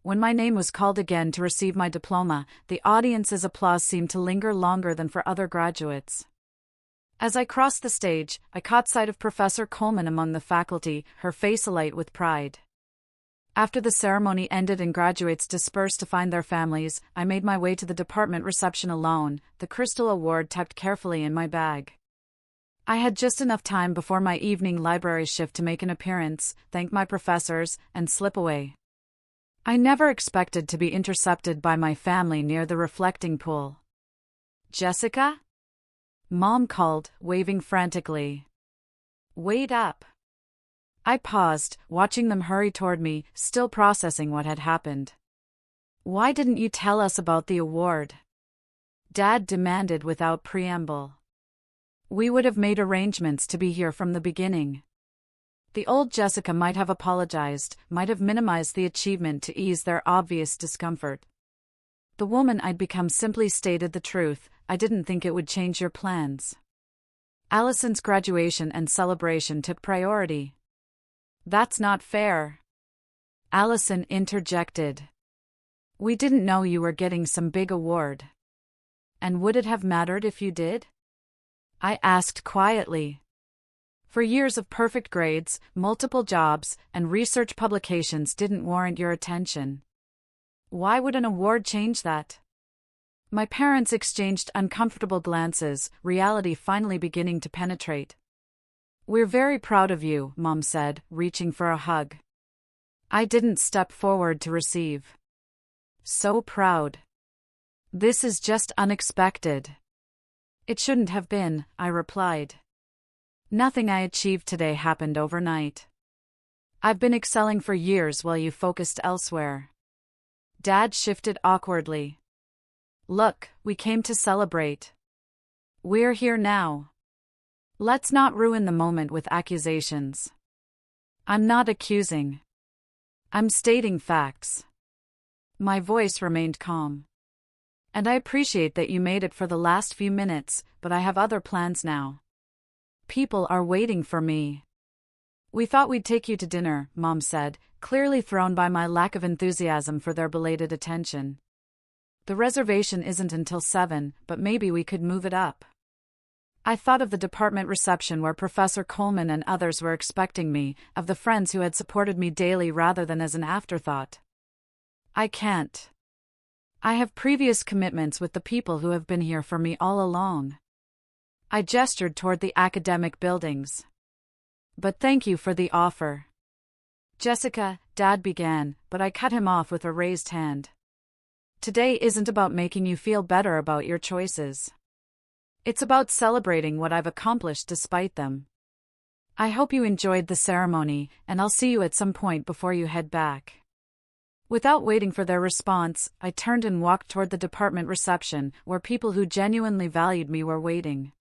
When my name was called again to receive my diploma, the audience's applause seemed to linger longer than for other graduates. As I crossed the stage, I caught sight of Professor Coleman among the faculty, her face alight with pride. After the ceremony ended and graduates dispersed to find their families, I made my way to the department reception alone, the crystal award tucked carefully in my bag. I had just enough time before my evening library shift to make an appearance, thank my professors, and slip away. I never expected to be intercepted by my family near the reflecting pool. "Jessica?" Mom called, waving frantically. "Wait up." I paused, watching them hurry toward me, still processing what had happened. "Why didn't you tell us about the award?" Dad demanded without preamble. "We would have made arrangements to be here from the beginning." The old Jessica might have apologized, might have minimized the achievement to ease their obvious discomfort. The woman I'd become simply stated the truth. "I didn't think it would change your plans." Allison's graduation and celebration took priority. "That's not fair," Allison interjected. "We didn't know you were getting some big award." "And would it have mattered if you did?" I asked quietly. "For years of perfect grades, multiple jobs, and research publications didn't warrant your attention. Why would an award change that?" My parents exchanged uncomfortable glances, reality finally beginning to penetrate. "We're very proud of you," Mom said, reaching for a hug. I didn't step forward to receive. "So proud. This is just unexpected." "It shouldn't have been," I replied. "Nothing I achieved today happened overnight. I've been excelling for years while you focused elsewhere." Dad shifted awkwardly. "Look, we came to celebrate. We're here now. Let's not ruin the moment with accusations." "I'm not accusing. I'm stating facts." My voice remained calm. "And I appreciate that you made it for the last few minutes, but I have other plans now. People are waiting for me." "We thought we'd take you to dinner," Mom said, clearly thrown by my lack of enthusiasm for their belated attention. "The reservation isn't until 7, but maybe we could move it up." I thought of the department reception where Professor Coleman and others were expecting me, of the friends who had supported me daily rather than as an afterthought. "I can't. I have previous commitments with the people who have been here for me all along." I gestured toward the academic buildings. "But thank you for the offer." "Jessica," Dad began, but I cut him off with a raised hand. "Today isn't about making you feel better about your choices. It's about celebrating what I've accomplished despite them. I hope you enjoyed the ceremony, and I'll see you at some point before you head back." Without waiting for their response, I turned and walked toward the department reception, where people who genuinely valued me were waiting.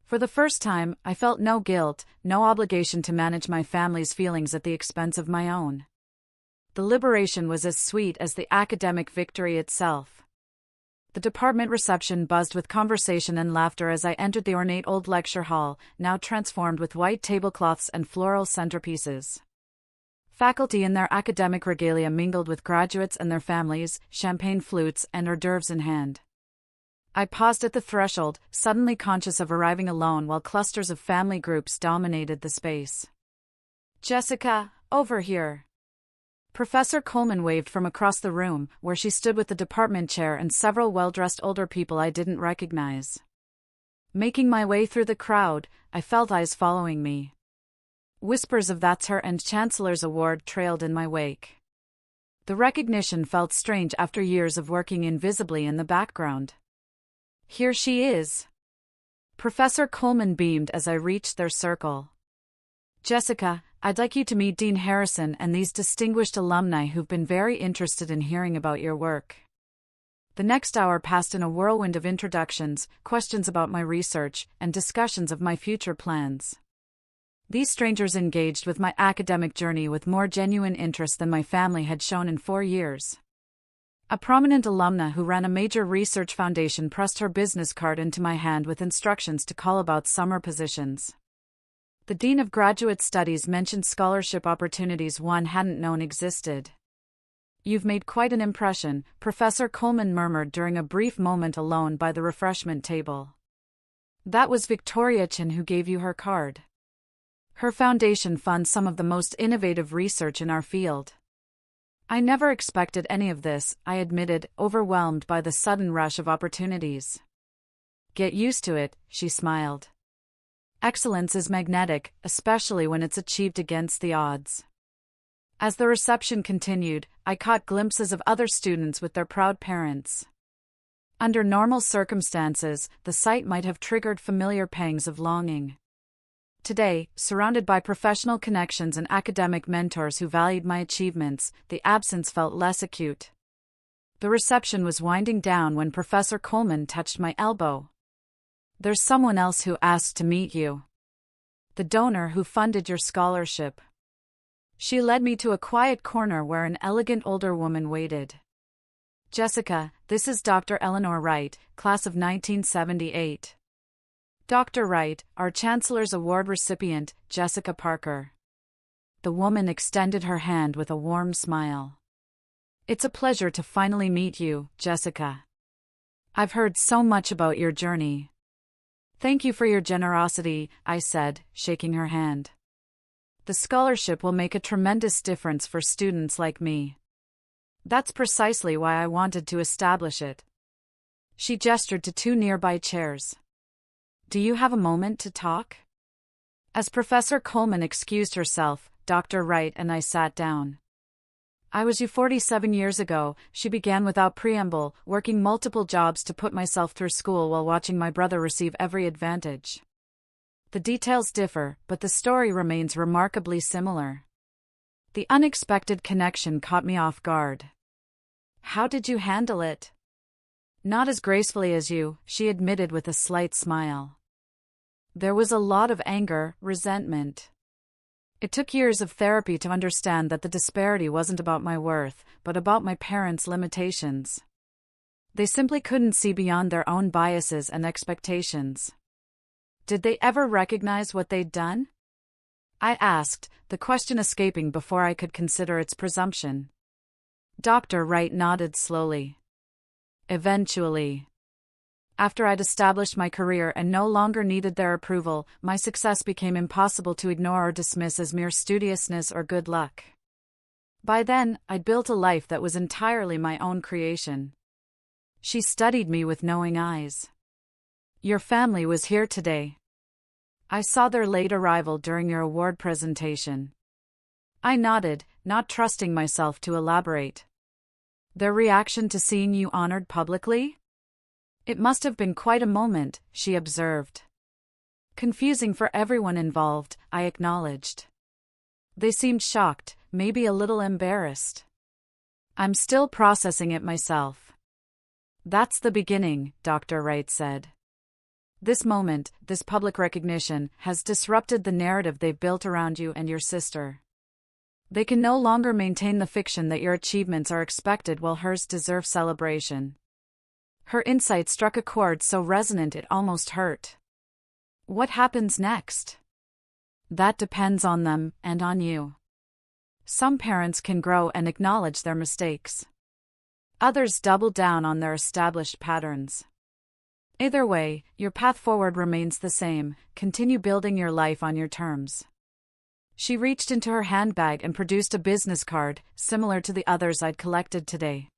For the first time, I felt no guilt, no obligation to manage my family's feelings at the expense of my own. The liberation was as sweet as the academic victory itself. The department reception buzzed with conversation and laughter as I entered the ornate old lecture hall, now transformed with white tablecloths and floral centerpieces. Faculty in their academic regalia mingled with graduates and their families, champagne flutes and hors d'oeuvres in hand. I paused at the threshold, suddenly conscious of arriving alone while clusters of family groups dominated the space. Jessica, over here. Professor Coleman waved from across the room, where she stood with the department chair and several well-dressed older people I didn't recognize. Making my way through the crowd, I felt eyes following me. Whispers of "That's her" and Chancellor's Award trailed in my wake. The recognition felt strange after years of working invisibly in the background. Here she is. Professor Coleman beamed as I reached their circle. Jessica, I'd like you to meet Dean Harrison and these distinguished alumni who've been very interested in hearing about your work. The next hour passed in a whirlwind of introductions, questions about my research, and discussions of my future plans. These strangers engaged with my academic journey with more genuine interest than my family had shown in 4 years. A prominent alumna who ran a major research foundation pressed her business card into my hand with instructions to call about summer positions. The Dean of Graduate Studies mentioned scholarship opportunities one hadn't known existed. "You've made quite an impression," Professor Coleman murmured during a brief moment alone by the refreshment table. "That was Victoria Chin who gave you her card. Her foundation funds some of the most innovative research in our field." "I never expected any of this," I admitted, overwhelmed by the sudden rush of opportunities. "Get used to it," she smiled. "Excellence is magnetic, especially when it's achieved against the odds." As the reception continued, I caught glimpses of other students with their proud parents. Under normal circumstances, the sight might have triggered familiar pangs of longing. Today, surrounded by professional connections and academic mentors who valued my achievements, the absence felt less acute. The reception was winding down when Professor Coleman touched my elbow. "There's someone else who asked to meet you. The donor who funded your scholarship." She led me to a quiet corner where an elegant older woman waited. "Jessica, this is Dr. Eleanor Wright, class of 1978. Dr. Wright, our Chancellor's Award recipient, Jessica Parker." The woman extended her hand with a warm smile. "It's a pleasure to finally meet you, Jessica. I've heard so much about your journey." "Thank you for your generosity," I said, shaking her hand. "The scholarship will make a tremendous difference for students like me. That's precisely why I wanted to establish it." She gestured to 2 nearby chairs. "Do you have a moment to talk?" As Professor Coleman excused herself, Dr. Wright and I sat down. "I was you 47 years ago," she began without preamble, "working multiple jobs to put myself through school while watching my brother receive every advantage. The details differ, but the story remains remarkably similar." The unexpected connection caught me off guard. "How did you handle it?" "Not as gracefully as you," she admitted with a slight smile. "There was a lot of anger, resentment. It took years of therapy to understand that the disparity wasn't about my worth, but about my parents' limitations. They simply couldn't see beyond their own biases and expectations." "Did they ever recognize what they'd done?" I asked, the question escaping before I could consider its presumption. Dr. Wright nodded slowly. "Eventually. After I'd established my career and no longer needed their approval, my success became impossible to ignore or dismiss as mere studiousness or good luck. By then, I'd built a life that was entirely my own creation." She studied me with knowing eyes. "Your family was here today. I saw their late arrival during your award presentation." I nodded, not trusting myself to elaborate. "Their reaction to seeing you honored publicly?" "It must have been quite a moment," she observed. "Confusing for everyone involved," I acknowledged. "They seemed shocked, maybe a little embarrassed." "I'm still processing it myself." "That's the beginning," Dr. Wright said. "This moment, this public recognition, has disrupted the narrative they've built around you and your sister. They can no longer maintain the fiction that your achievements are expected while hers deserve celebration." Her insight struck a chord so resonant it almost hurt. "What happens next?" "That depends on them, and on you. Some parents can grow and acknowledge their mistakes. Others double down on their established patterns. Either way, your path forward remains the same: continue building your life on your terms." She reached into her handbag and produced a business card, similar to the others I'd collected today.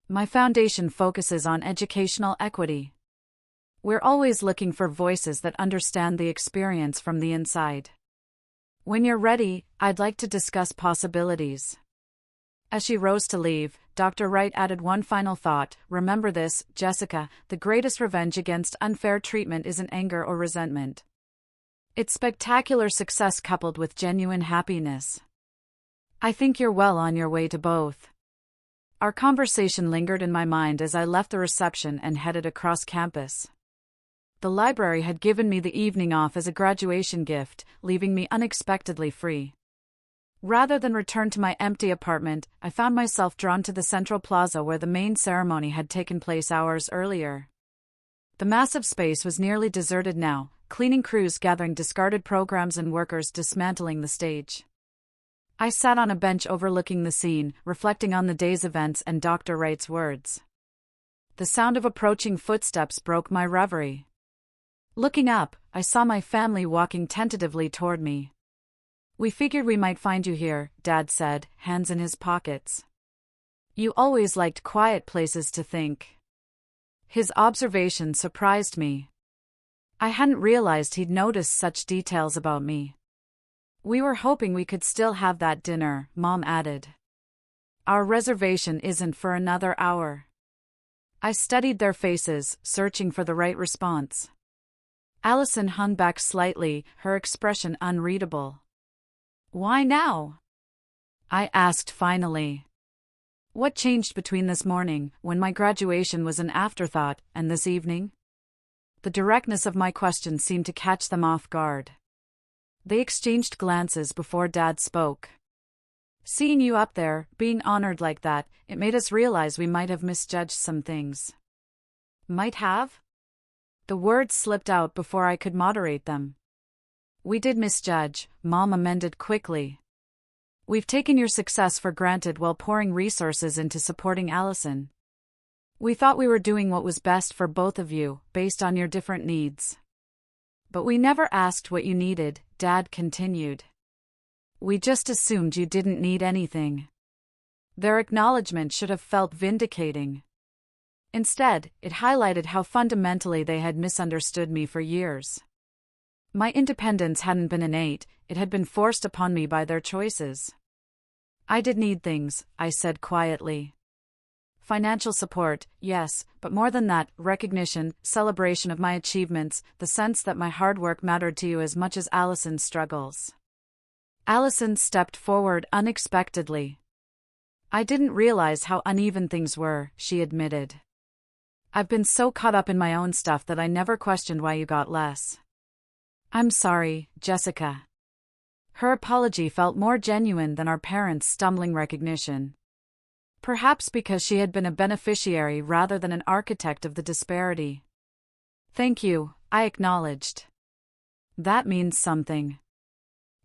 My foundation focuses on educational equity. We're always looking for voices that understand the experience from the inside. When you're ready, I'd like to discuss possibilities. As she rose to leave, Dr. Wright added one final thought. Remember this, Jessica, the greatest revenge against unfair treatment isn't anger or resentment. It's spectacular success coupled with genuine happiness. I think you're well on your way to both. Our conversation lingered in my mind as I left the reception and headed across campus. The library had given me the evening off as a graduation gift, leaving me unexpectedly free. Rather than return to my empty apartment, I found myself drawn to the central plaza where the main ceremony had taken place hours earlier. The massive space was nearly deserted now, cleaning crews gathering discarded programs and workers dismantling the stage. I sat on a bench overlooking the scene, reflecting on the day's events and Dr. Wright's words. The sound of approaching footsteps broke my reverie. Looking up, I saw my family walking tentatively toward me. "We figured we might find you here," Dad said, hands in his pockets. "You always liked quiet places to think." His observation surprised me. I hadn't realized he'd noticed such details about me. "We were hoping we could still have that dinner," Mom added. "Our reservation isn't for another hour." I studied their faces, searching for the right response. Allison hung back slightly, her expression unreadable. "Why now?" I asked finally. "What changed between this morning, when my graduation was an afterthought, and this evening?" The directness of my question seemed to catch them off guard. They exchanged glances before Dad spoke. "Seeing you up there, being honored like that, it made us realize we might have misjudged some things." "Might have?" The words slipped out before I could moderate them. "We did misjudge," Mom amended quickly. "We've taken your success for granted while pouring resources into supporting Allison. We thought we were doing what was best for both of you, based on your different needs. But we never asked what you needed," Dad continued. "We just assumed you didn't need anything." Their acknowledgement should have felt vindicating. Instead, it highlighted how fundamentally they had misunderstood me for years. My independence hadn't been innate, it had been forced upon me by their choices. "I did need things," I said quietly. "Financial support, yes, but more than that, recognition, celebration of my achievements, the sense that my hard work mattered to you as much as Allison's struggles." Allison stepped forward unexpectedly. "I didn't realize how uneven things were," she admitted. "I've been so caught up in my own stuff that I never questioned why you got less." "I'm sorry, Jessica." Her apology felt more genuine than our parents' stumbling recognition. Perhaps because she had been a beneficiary rather than an architect of the disparity. "Thank you," I acknowledged. "That means something."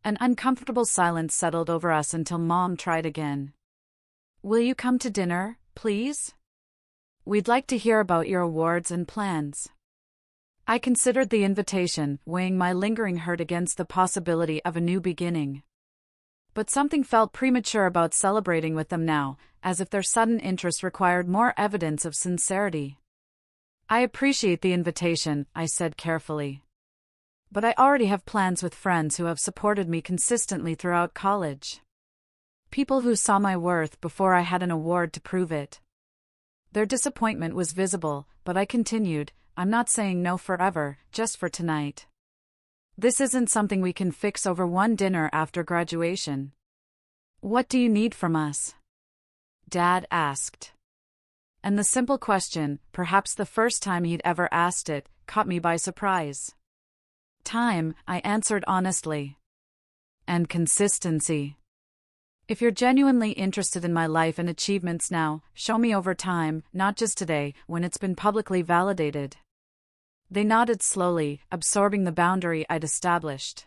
An uncomfortable silence settled over us until Mom tried again. "Will you come to dinner, please? We'd like to hear about your awards and plans." I considered the invitation, weighing my lingering hurt against the possibility of a new beginning. But something felt premature about celebrating with them now, as if their sudden interest required more evidence of sincerity. "I appreciate the invitation," I said carefully. "But I already have plans with friends who have supported me consistently throughout college. People who saw my worth before I had an award to prove it." Their disappointment was visible, but I continued, "I'm not saying no forever, just for tonight. This isn't something we can fix over one dinner after graduation." "What do you need from us?" Dad asked. And the simple question, perhaps the first time he'd ever asked it, caught me by surprise. "Time," I answered honestly. "And consistency. If you're genuinely interested in my life and achievements now, show me over time, not just today, when it's been publicly validated." They nodded slowly, absorbing the boundary I'd established.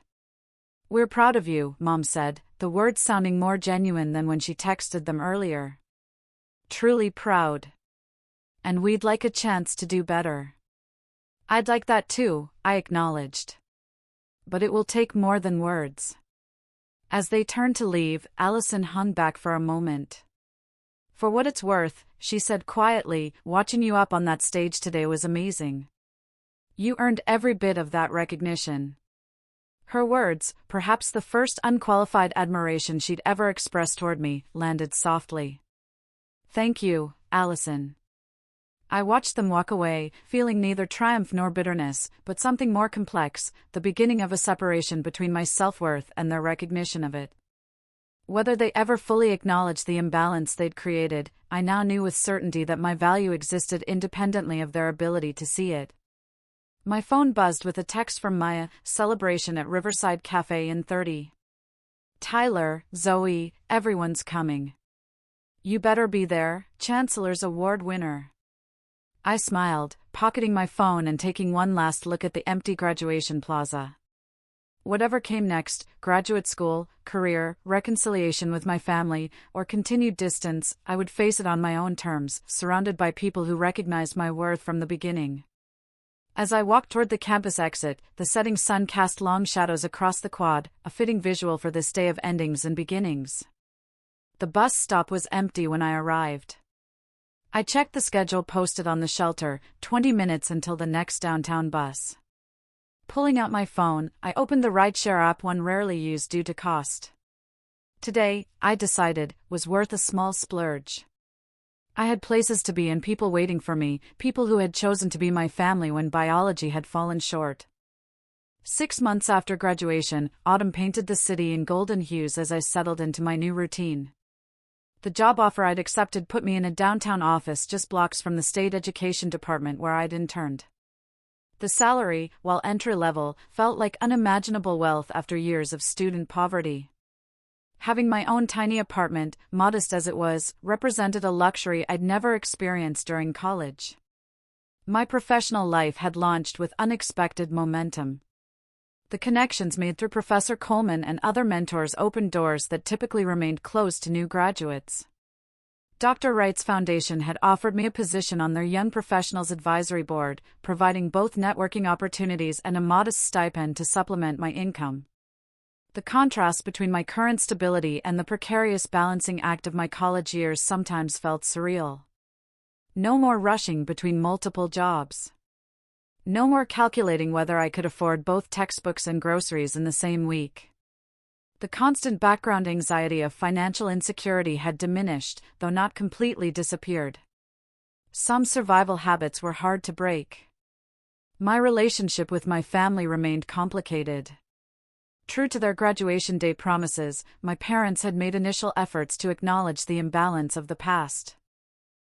"We're proud of you," Mom said, the words sounding more genuine than when she texted them earlier. "Truly proud. And we'd like a chance to do better." "I'd like that too," I acknowledged. "But it will take more than words." As they turned to leave, Allison hung back for a moment. "For what it's worth," she said quietly, "watching you up on that stage today was amazing. You earned every bit of that recognition." Her words, perhaps the first unqualified admiration she'd ever expressed toward me, landed softly. "Thank you, Allison." I watched them walk away, feeling neither triumph nor bitterness, but something more complex, the beginning of a separation between my self-worth and their recognition of it. Whether they ever fully acknowledged the imbalance they'd created, I now knew with certainty that my value existed independently of their ability to see it. My phone buzzed with a text from Maya, celebration at Riverside Cafe in 30. "Tyler, Zoe, everyone's coming. You better be there, Chancellor's Award winner." I smiled, pocketing my phone and taking one last look at the empty graduation plaza. Whatever came next, graduate school, career, reconciliation with my family, or continued distance, I would face it on my own terms, surrounded by people who recognized my worth from the beginning. As I walked toward the campus exit, the setting sun cast long shadows across the quad, a fitting visual for this day of endings and beginnings. The bus stop was empty when I arrived. I checked the schedule posted on the shelter, 20 minutes until the next downtown bus. Pulling out my phone, I opened the rideshare app, one rarely used due to cost. Today, I decided, was worth a small splurge. I had places to be and people waiting for me, people who had chosen to be my family when biology had fallen short. 6 months after graduation, autumn painted the city in golden hues as I settled into my new routine. The job offer I'd accepted put me in a downtown office just blocks from the state education department where I'd interned. The salary, while entry-level, felt like unimaginable wealth after years of student poverty. Having my own tiny apartment, modest as it was, represented a luxury I'd never experienced during college. My professional life had launched with unexpected momentum. The connections made through Professor Coleman and other mentors opened doors that typically remained closed to new graduates. Dr. Wright's foundation had offered me a position on their Young Professionals Advisory Board, providing both networking opportunities and a modest stipend to supplement my income. The contrast between my current stability and the precarious balancing act of my college years sometimes felt surreal. No more rushing between multiple jobs. No more calculating whether I could afford both textbooks and groceries in the same week. The constant background anxiety of financial insecurity had diminished, though not completely disappeared. Some survival habits were hard to break. My relationship with my family remained complicated. True to their graduation day promises, my parents had made initial efforts to acknowledge the imbalance of the past.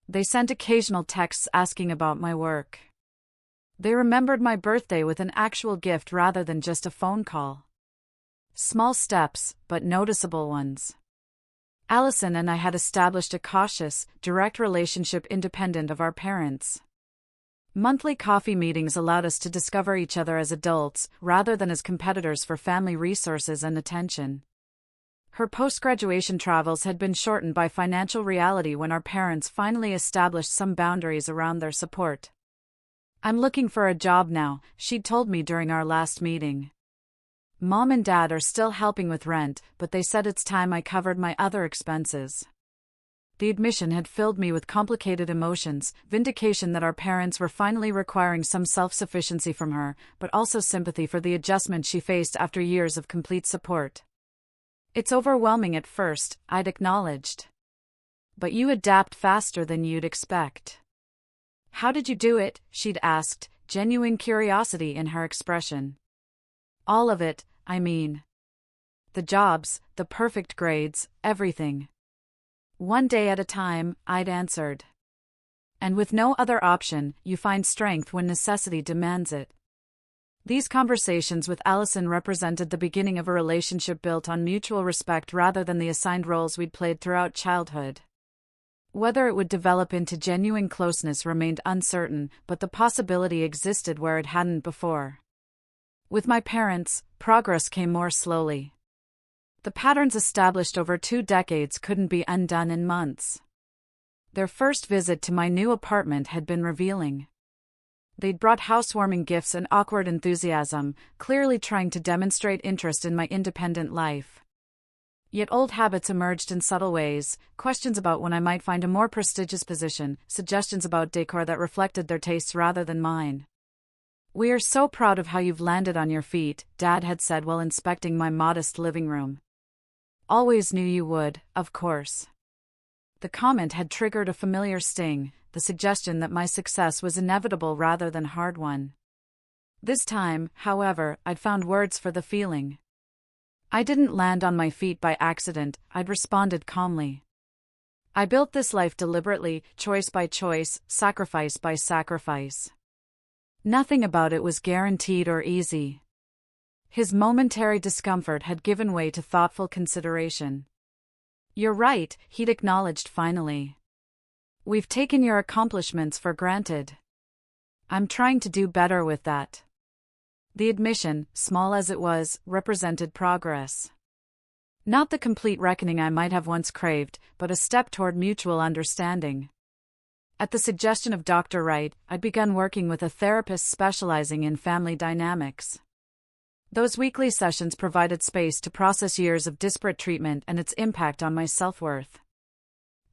They sent occasional texts asking about my work. They remembered my birthday with an actual gift rather than just a phone call. Small steps, but noticeable ones. Allison and I had established a cautious, direct relationship independent of our parents. Monthly coffee meetings allowed us to discover each other as adults, rather than as competitors for family resources and attention. Her post-graduation travels had been shortened by financial reality when our parents finally established some boundaries around their support. "I'm looking for a job now," she'd told me during our last meeting. "Mom and Dad are still helping with rent, but they said it's time I covered my other expenses." The admission had filled me with complicated emotions, vindication that our parents were finally requiring some self-sufficiency from her, but also sympathy for the adjustment she faced after years of complete support. "It's overwhelming at first," I'd acknowledged. "But you adapt faster than you'd expect." "How did you do it?" she'd asked, genuine curiosity in her expression. "All of it, I mean. The jobs, the perfect grades, everything. One day at a time," I'd answered. "And with no other option, you find strength when necessity demands it." These conversations with Allison represented the beginning of a relationship built on mutual respect rather than the assigned roles we'd played throughout childhood. Whether it would develop into genuine closeness remained uncertain, but the possibility existed where it hadn't before. With my parents, progress came more slowly. The patterns established over 2 decades couldn't be undone in months. Their first visit to my new apartment had been revealing. They'd brought housewarming gifts and awkward enthusiasm, clearly trying to demonstrate interest in my independent life. Yet old habits emerged in subtle ways, questions about when I might find a more prestigious position, suggestions about decor that reflected their tastes rather than mine. "We are so proud of how you've landed on your feet," Dad had said while inspecting my modest living room. "Always knew you would, of course." The comment had triggered a familiar sting, the suggestion that my success was inevitable rather than hard-won. This time, however, I'd found words for the feeling. I didn't land on my feet by accident, I'd responded calmly. I built this life deliberately, choice by choice, sacrifice by sacrifice. Nothing about it was guaranteed or easy. His momentary discomfort had given way to thoughtful consideration. "You're right," he'd acknowledged finally. "We've taken your accomplishments for granted. I'm trying to do better with that." The admission, small as it was, represented progress. Not the complete reckoning I might have once craved, but a step toward mutual understanding. At the suggestion of Dr. Wright, I'd begun working with a therapist specializing in family dynamics. Those weekly sessions provided space to process years of disparate treatment and its impact on my self-worth.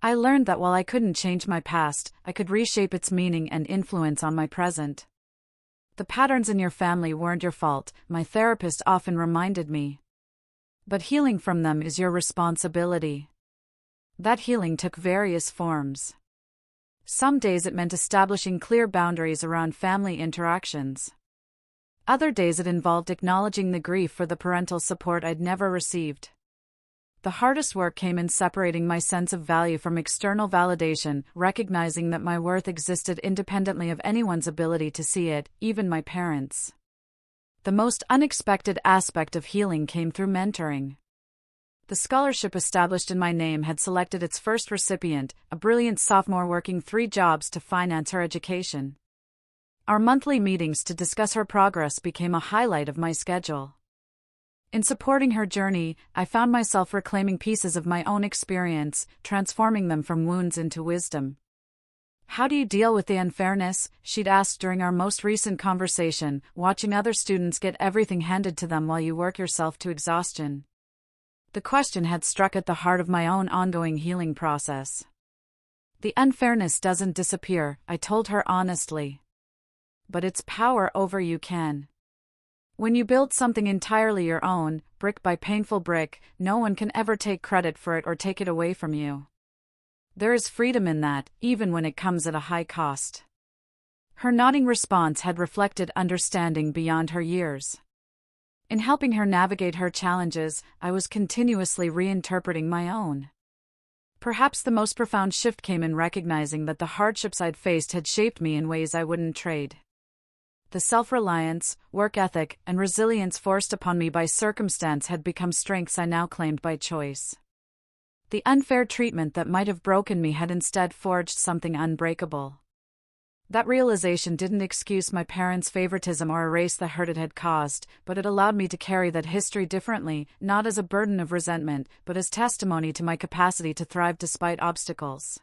I learned that while I couldn't change my past, I could reshape its meaning and influence on my present. "The patterns in your family weren't your fault," my therapist often reminded me. "But healing from them is your responsibility." That healing took various forms. Some days it meant establishing clear boundaries around family interactions. Other days it involved acknowledging the grief for the parental support I'd never received. The hardest work came in separating my sense of value from external validation, recognizing that my worth existed independently of anyone's ability to see it, even my parents. The most unexpected aspect of healing came through mentoring. The scholarship established in my name had selected its first recipient, a brilliant sophomore working 3 jobs to finance her education. Our monthly meetings to discuss her progress became a highlight of my schedule. In supporting her journey, I found myself reclaiming pieces of my own experience, transforming them from wounds into wisdom. "How do you deal with the unfairness?" she'd asked during our most recent conversation, watching other students get everything handed to them while you work yourself to exhaustion. The question had struck at the heart of my own ongoing healing process. "The unfairness doesn't disappear," I told her honestly. "But its power over you can. When you build something entirely your own, brick by painful brick, no one can ever take credit for it or take it away from you. There is freedom in that, even when it comes at a high cost." Her nodding response had reflected understanding beyond her years. In helping her navigate her challenges, I was continuously reinterpreting my own. Perhaps the most profound shift came in recognizing that the hardships I'd faced had shaped me in ways I wouldn't trade. The self-reliance, work ethic, and resilience forced upon me by circumstance had become strengths I now claimed by choice. The unfair treatment that might have broken me had instead forged something unbreakable. That realization didn't excuse my parents' favoritism or erase the hurt it had caused, but it allowed me to carry that history differently, not as a burden of resentment, but as testimony to my capacity to thrive despite obstacles.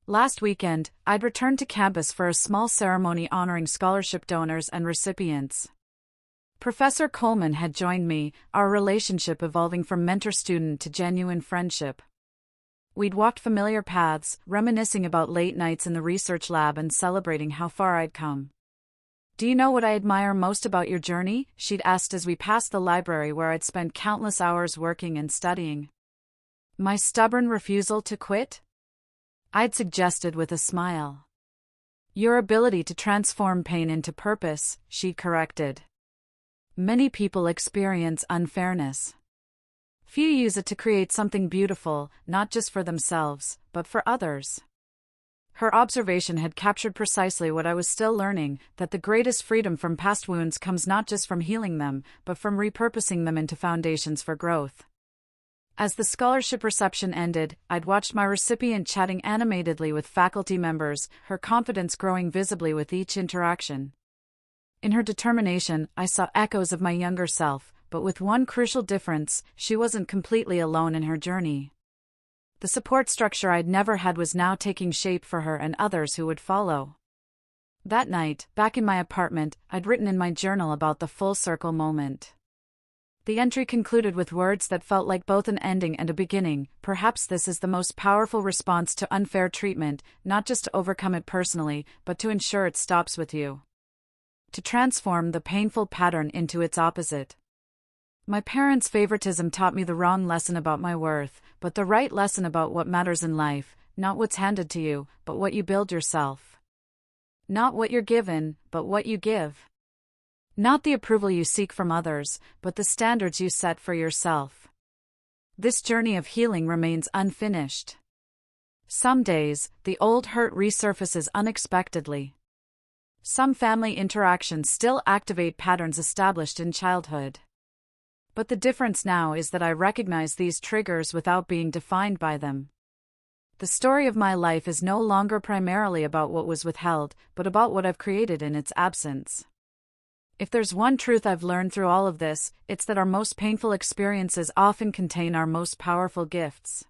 Last weekend, I'd returned to campus for a small ceremony honoring scholarship donors and recipients. Professor Coleman had joined me, our relationship evolving from mentor-student to genuine friendship. We'd walked familiar paths, reminiscing about late nights in the research lab and celebrating how far I'd come. "Do you know what I admire most about your journey?" she'd asked as we passed the library where I'd spent countless hours working and studying. "My stubborn refusal to quit?" I'd suggested with a smile. "Your ability to transform pain into purpose," she corrected. "Many people experience unfairness. Few use it to create something beautiful, not just for themselves, but for others." Her observation had captured precisely what I was still learning, that the greatest freedom from past wounds comes not just from healing them, but from repurposing them into foundations for growth. As the scholarship reception ended, I'd watched my recipient chatting animatedly with faculty members, her confidence growing visibly with each interaction. In her determination, I saw echoes of my younger self, but with one crucial difference: she wasn't completely alone in her journey. The support structure I'd never had was now taking shape for her and others who would follow. That night, back in my apartment, I'd written in my journal about the full circle moment. The entry concluded with words that felt like both an ending and a beginning. Perhaps this is the most powerful response to unfair treatment, not just to overcome it personally, but to ensure it stops with you. To transform the painful pattern into its opposite. My parents' favoritism taught me the wrong lesson about my worth, but the right lesson about what matters in life, not what's handed to you, but what you build yourself. Not what you're given, but what you give. Not the approval you seek from others, but the standards you set for yourself. This journey of healing remains unfinished. Some days, the old hurt resurfaces unexpectedly. Some family interactions still activate patterns established in childhood. But the difference now is that I recognize these triggers without being defined by them. The story of my life is no longer primarily about what was withheld, but about what I've created in its absence. If there's one truth I've learned through all of this, it's that our most painful experiences often contain our most powerful gifts.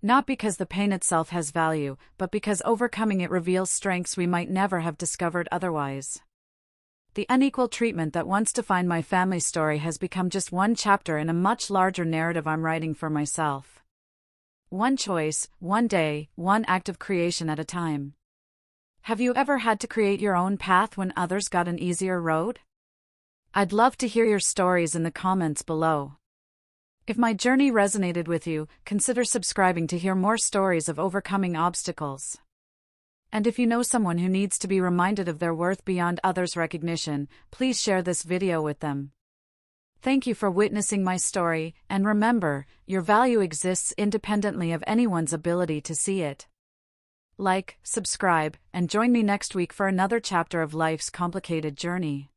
Not because the pain itself has value, but because overcoming it reveals strengths we might never have discovered otherwise. The unequal treatment that once defined my family story has become just one chapter in a much larger narrative I'm writing for myself. One choice, one day, one act of creation at a time. Have you ever had to create your own path when others got an easier road? I'd love to hear your stories in the comments below. If my journey resonated with you, consider subscribing to hear more stories of overcoming obstacles. And if you know someone who needs to be reminded of their worth beyond others' recognition, please share this video with them. Thank you for witnessing my story, and remember, your value exists independently of anyone's ability to see it. Like, subscribe, and join me next week for another chapter of life's complicated journey.